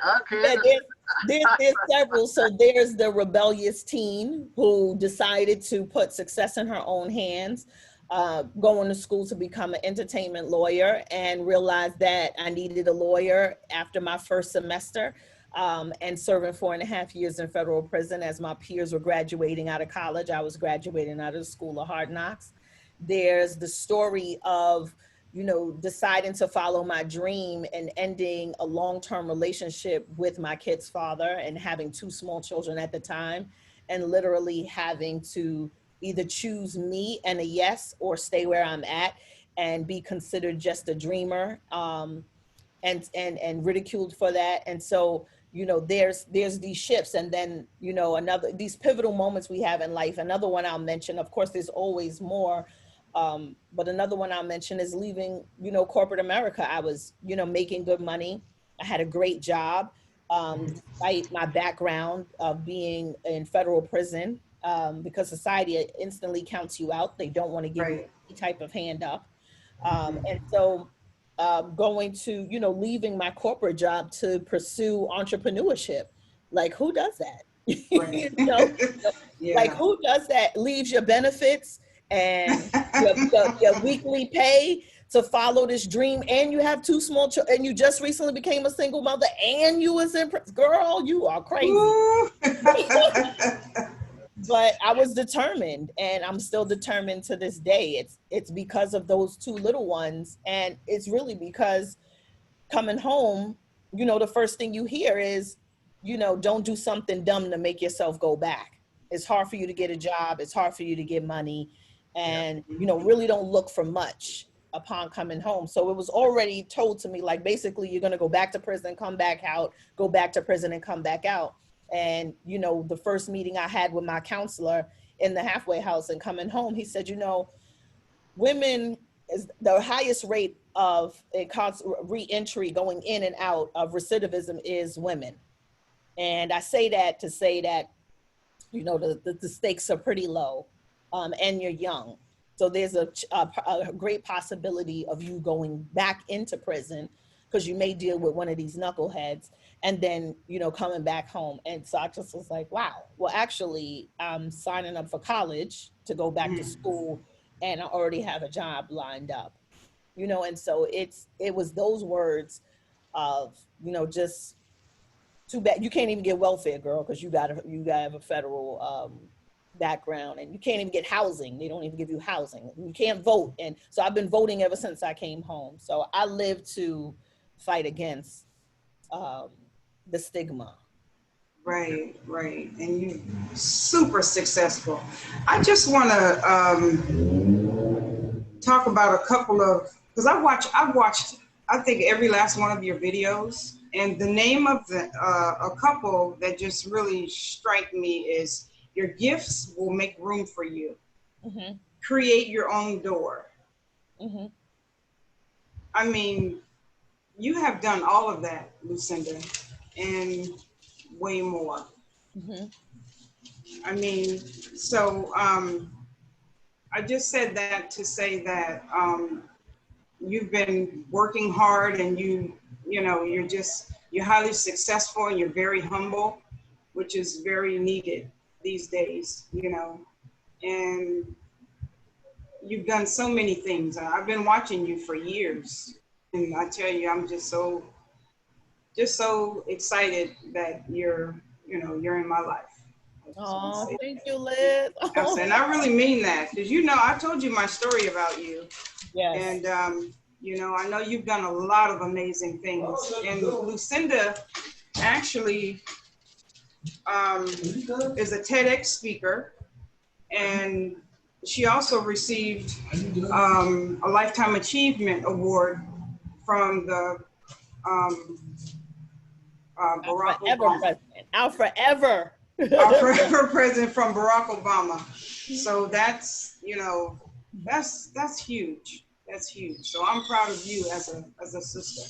There's several. So there's the rebellious teen who decided to put success in her own hands, going to school to become an entertainment lawyer, and realized that I needed a lawyer after my first semester, and serving 4.5 years in federal prison as my peers were graduating out of college. I was graduating out of the School of Hard Knocks. There's the story of, you know, deciding to follow my dream and ending a long-term relationship with my kid's father and having 2 small children at the time, and literally having to either choose me and a yes, or stay where I'm at and be considered just a dreamer, and ridiculed for that. And so, you know, there's these shifts, and then, you know, these pivotal moments we have in life. Another one I'll mention, of course, there's always more. But another one I'll mention is leaving, you know, corporate America. I was, you know, making good money. I had a great job, despite my background of being in federal prison, because society instantly counts you out. They don't want to give you any type of hand up. And so going to, you know, leaving my corporate job to pursue entrepreneurship. Like, who does that? You know, like, who does that? Leaves your benefits and your weekly pay to follow this dream, and you have 2 small children, and you just recently became a single mother, and you was in prison. Girl, you are crazy. But I was determined, and I'm still determined to this day. It's because of those 2 little ones, and it's really because coming home, you know, the first thing you hear is, you know, don't do something dumb to make yourself go back. It's hard for you to get a job. It's hard for you to get money. And, you know, really don't look for much upon coming home. So it was already told to me, like, basically, you're going to go back to prison, come back out, go back to prison and come back out. And, you know, the first meeting I had with my counselor in the halfway house and coming home, he said, you know, women is the highest rate of re-entry, going in and out of recidivism, is women. And I say that to say that, you know, the stakes are pretty low, and you're young. So there's a great possibility of you going back into prison, because you may deal with one of these knuckleheads, and then, you know, coming back home. And so I just was like, wow, well, actually, I'm signing up for college to go back to school, and I already have a job lined up, you know. And so it was those words of, you know, just too bad you can't even get welfare, girl, because you gotta have a federal background, and you can't even get housing. They don't even give you housing. You can't vote. And so I've been voting ever since I came home. So I live to fight against the stigma. Right. And you super successful. I just want to talk about a couple of, because I've watched I think every last one of your videos, and the name of a couple that just really strike me is your gifts will make room for you. Create your own door. I mean, you have done all of that, Lucinda, and way more. I mean, so I just said that to say that you've been working hard, and you're highly successful, and you're very humble, which is very needed these days, you know. And you've done so many things. I've been watching you for years, and I tell you, I'm just so excited that you're in my life. Oh, thank you, Liz. And I really mean that, because, you know, I told you my story about you. Yes. And you know, I know you've done a lot of amazing things. And Lucinda actually is a TEDx speaker, and she also received a Lifetime Achievement Award from the Barack Obama. Our forever. Our forever president from Barack Obama. So that's, you know, that's huge. That's huge. So I'm proud of you as a sister,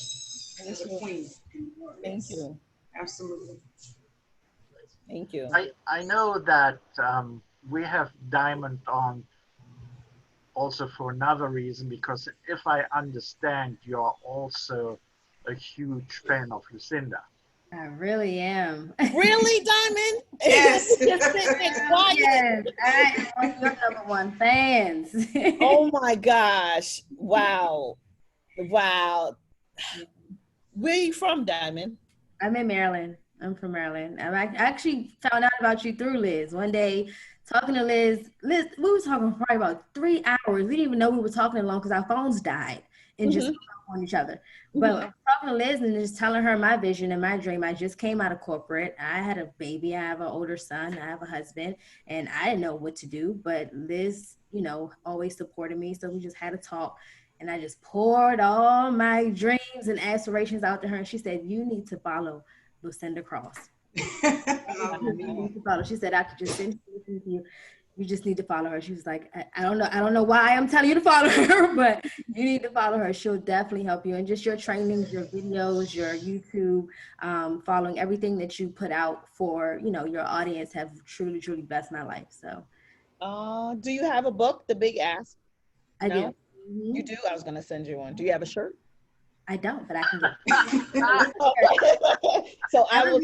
as a queen. Thank you. Absolutely. Thank you. I know that we have Diamond on also for another reason, because if I understand, you're also a huge fan of Lucinda. I really am. Really, Diamond? Yes. Just sit there quiet. Yes, I am your #1 fans. Oh my gosh. Wow. Wow. Where are you from, Diamond? I'm in Maryland. I'm from Maryland. I actually found out about you through Liz. One day, talking to Liz, we were talking probably about 3 hours. We didn't even know we were talking long because our phones died and just on each other. But I was talking to Liz and just telling her my vision and my dream. I just came out of corporate. I had a baby. I have an older son. I have a husband. And I didn't know what to do. But Liz, you know, always supported me. So we just had a talk. And I just poured all my dreams and aspirations out to her. And she said, you need to follow Lucinda Cross. She said, I could just send you. You just need to follow her. She was like, I don't know why I'm telling you to follow her, but you need to follow her. She'll definitely help you. And just your trainings, your videos, your YouTube, following everything that you put out for, you know, your audience have truly, truly blessed my life. So. Do you have a book, The Big Ask? I do. You do? I was going to send you one. Do you have a shirt? I don't, but I can get So I will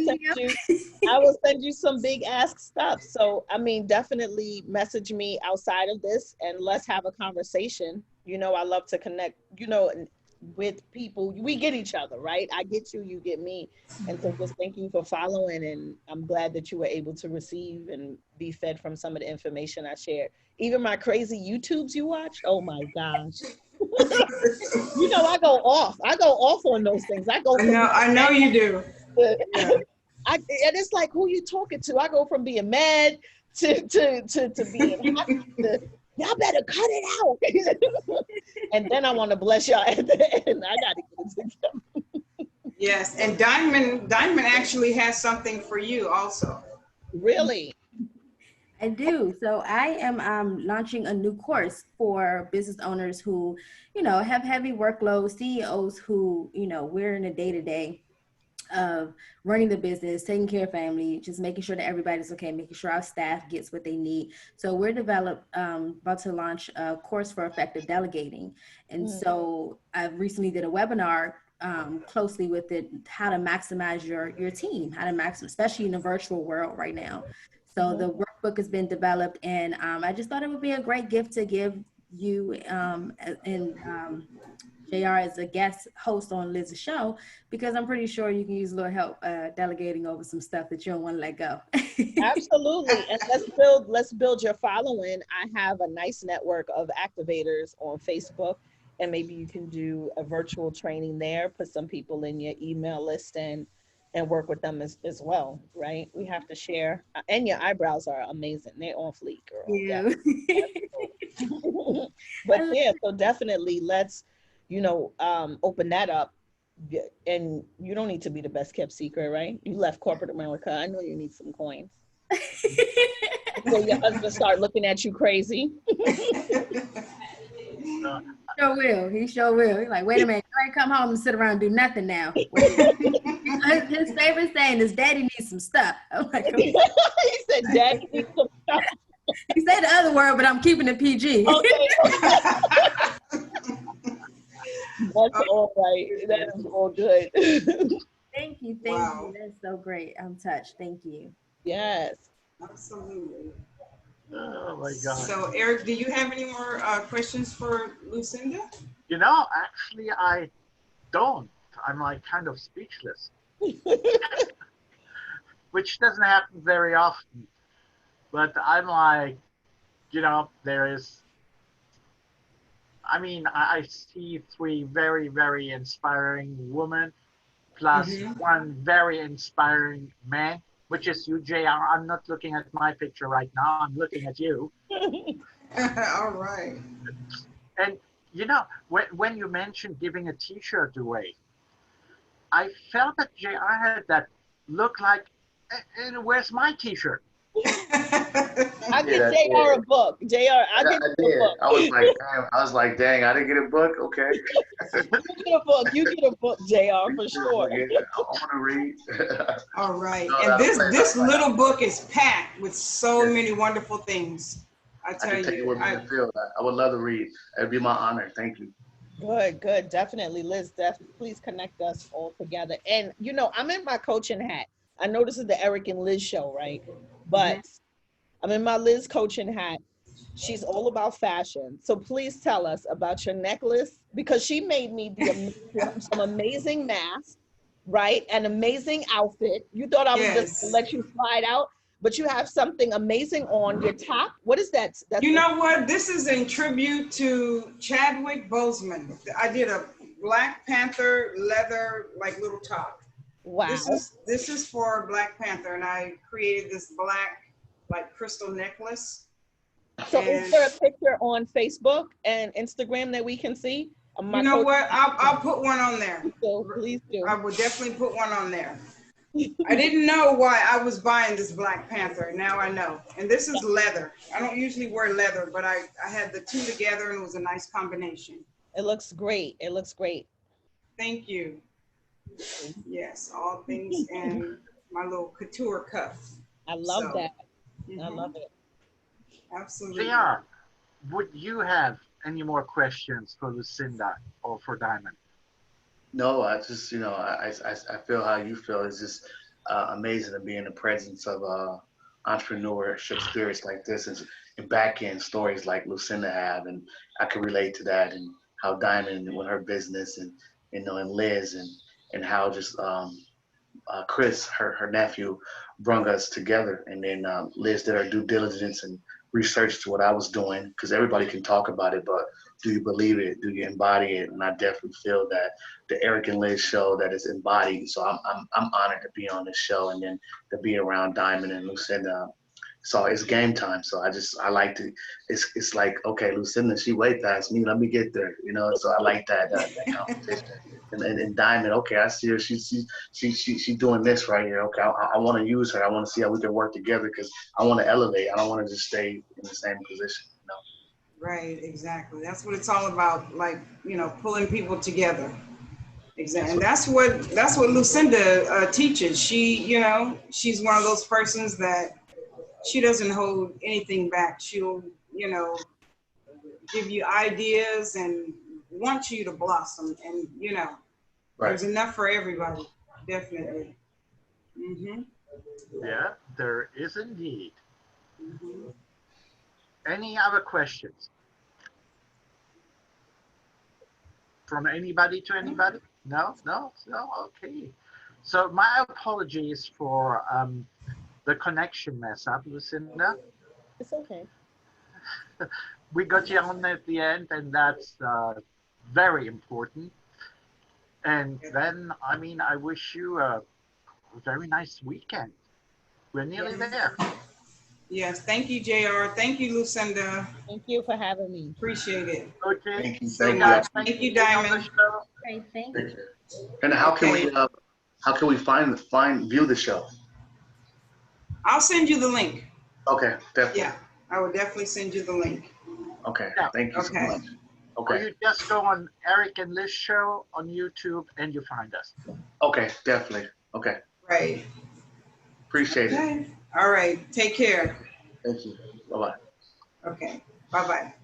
send you some Big Ask stuff. So, I mean, definitely message me outside of this and let's have a conversation. You know, I love to connect, you know, with people. We get each other, right? I get you, you get me. And so just thank you for following. And I'm glad that you were able to receive and be fed from some of the information I shared. Even my crazy YouTubes you watch. Oh my gosh. You know, I go off on those things. I know you do. And it's like, who you talking to? I go from being mad to being happy to, y'all better cut it out. And then I want to bless y'all at the end. I got to get it together. Yes, and Diamond actually has something for you also. Really? I do. So I am launching a new course for business owners who, you know, have heavy workloads, CEOs who, you know, we're in a day-to-day of running the business, taking care of family, just making sure that everybody's okay, making sure our staff gets what they need. So we're about to launch a course for effective delegating. And so I recently did a webinar closely with it, how to maximize your team, how to maximize, especially in the virtual world right now. So the workbook has been developed, and I just thought it would be a great gift to give you and JayR as a guest host on Lizz's show, because I'm pretty sure you can use a little help delegating over some stuff that you don't want to let go. Absolutely. And let's build your following. I have a nice network of activators on Facebook, and maybe you can do a virtual training there, put some people in your email list and work with them as well, right? We have to share. And your eyebrows are amazing. They're on fleek, girl. Yeah. But yeah, so definitely let's, you know, open that up. And you don't need to be the best kept secret, right? You left corporate America. I know you need some coins. So your husband start looking at you crazy. He sure will. He's like, wait a minute, you ain't come home and sit around and do nothing now. His favorite saying is, Daddy needs some stuff. I'm like, okay. He said, Daddy needs some stuff. He said the other word, but I'm keeping it PG. Okay. That's all right. That is all good. Thank you. You. That's so great. I'm touched. Thank you. Yes. Absolutely. Oh my God. So Eric, do you have any more questions for Lucinda? You know, actually, I don't. I'm like kind of speechless, which doesn't happen very often. But I'm like, you know, I see 3 very, very inspiring women, plus one very inspiring man, which is you, JayR. I'm not looking at my picture right now. I'm looking at you. All right. And you know, when you mentioned giving a T-shirt away, I felt that JR had that look like, where's my T-shirt? I get JR a book. JR, I get I a did. book. I was like, dang, I didn't get a book. Okay. You get a book. You get a book, JR, for sure. I want to read. All right. No, And this like, little book is packed with so many wonderful things. I I tell can take it you. with me in the field. I would love to read. It'd be my honor. Thank you. Good, good. Definitely, Liz, please connect us all together. And, you know, I'm in my coaching hat. I know this is the Eric and Liz show, right? But I'm in my Liz coaching hat. She's all about fashion. So please tell us about your necklace, because she made me some amazing masks, right? An amazing outfit. You thought I was just gonna let you slide out, but you have something amazing on your top. What is that? You know what? This is in tribute to Chadwick Boseman. I did a Black Panther leather, like, little top. Wow. This is for Black Panther, and I created this black, like, crystal necklace. So is there a picture on Facebook and Instagram that we can see? You know what? I'll put one on there. So please do. I will definitely put one on there. I didn't know why I was buying this Black Panther. Now I know. And this is leather. I don't usually wear leather, but I had the two together and it was a nice combination. It looks great. It looks great. Thank you. Yes, all things in my little couture cuff. I love that. I love it. Absolutely. JR, would you have any more questions for Lucinda or for Diamond? No, I just, you know, I feel how you feel. It's just amazing to be in the presence of entrepreneurship spirits like this and back end stories like Lucinda have, and I can relate to that, and how Diamond with her business, and you know, and Liz, and how just Chris, her nephew, brung us together, and then Liz did her due diligence and research to what I was doing, because everybody can talk about it, but do you believe it? Do you embody it? And I definitely feel that the Eric and Liz show that is embodied. So I'm honored to be on this show, and then to be around Diamond and Lucinda. So it's game time. So I like to. It's like, okay, Lucinda, she way past me. Let me get there. You know. So I like that competition. And Diamond, okay, I see her. She's doing this right here. Okay, I want to use her. I want to see how we can work together, because I want to elevate. I don't want to just stay in the same position. You know. Right, exactly. That's what it's all about, like, you know, pulling people together. Exactly. And that's what Lucinda teaches. She, you know, she's one of those persons that she doesn't hold anything back. She'll, you know, give you ideas and want you to blossom. And, you know, there's enough for everybody. Definitely. Yeah, there is indeed. Any other questions? From anybody to anybody? No? Okay. So my apologies for the connection mess up, Lucinda. It's okay. We got you on at the end, and that's very important. And then, I mean, I wish you a very nice weekend. We're nearly there. Yes, thank you, JR. Thank you, Lucinda. Thank you for having me. Appreciate it. Okay. Thank you. Thank you, Diamond. Okay, thank you. And how can we view the show? I'll send you the link. Okay, definitely. Yeah, I will definitely send you the link. Okay, Yeah. thank you so much. Or Okay. you just go on Eric and Liz show on YouTube and you find us. Okay, definitely. Okay. Right. Appreciate it. Okay. All right. Take care. Thank you. Bye-bye. Okay. Bye-bye.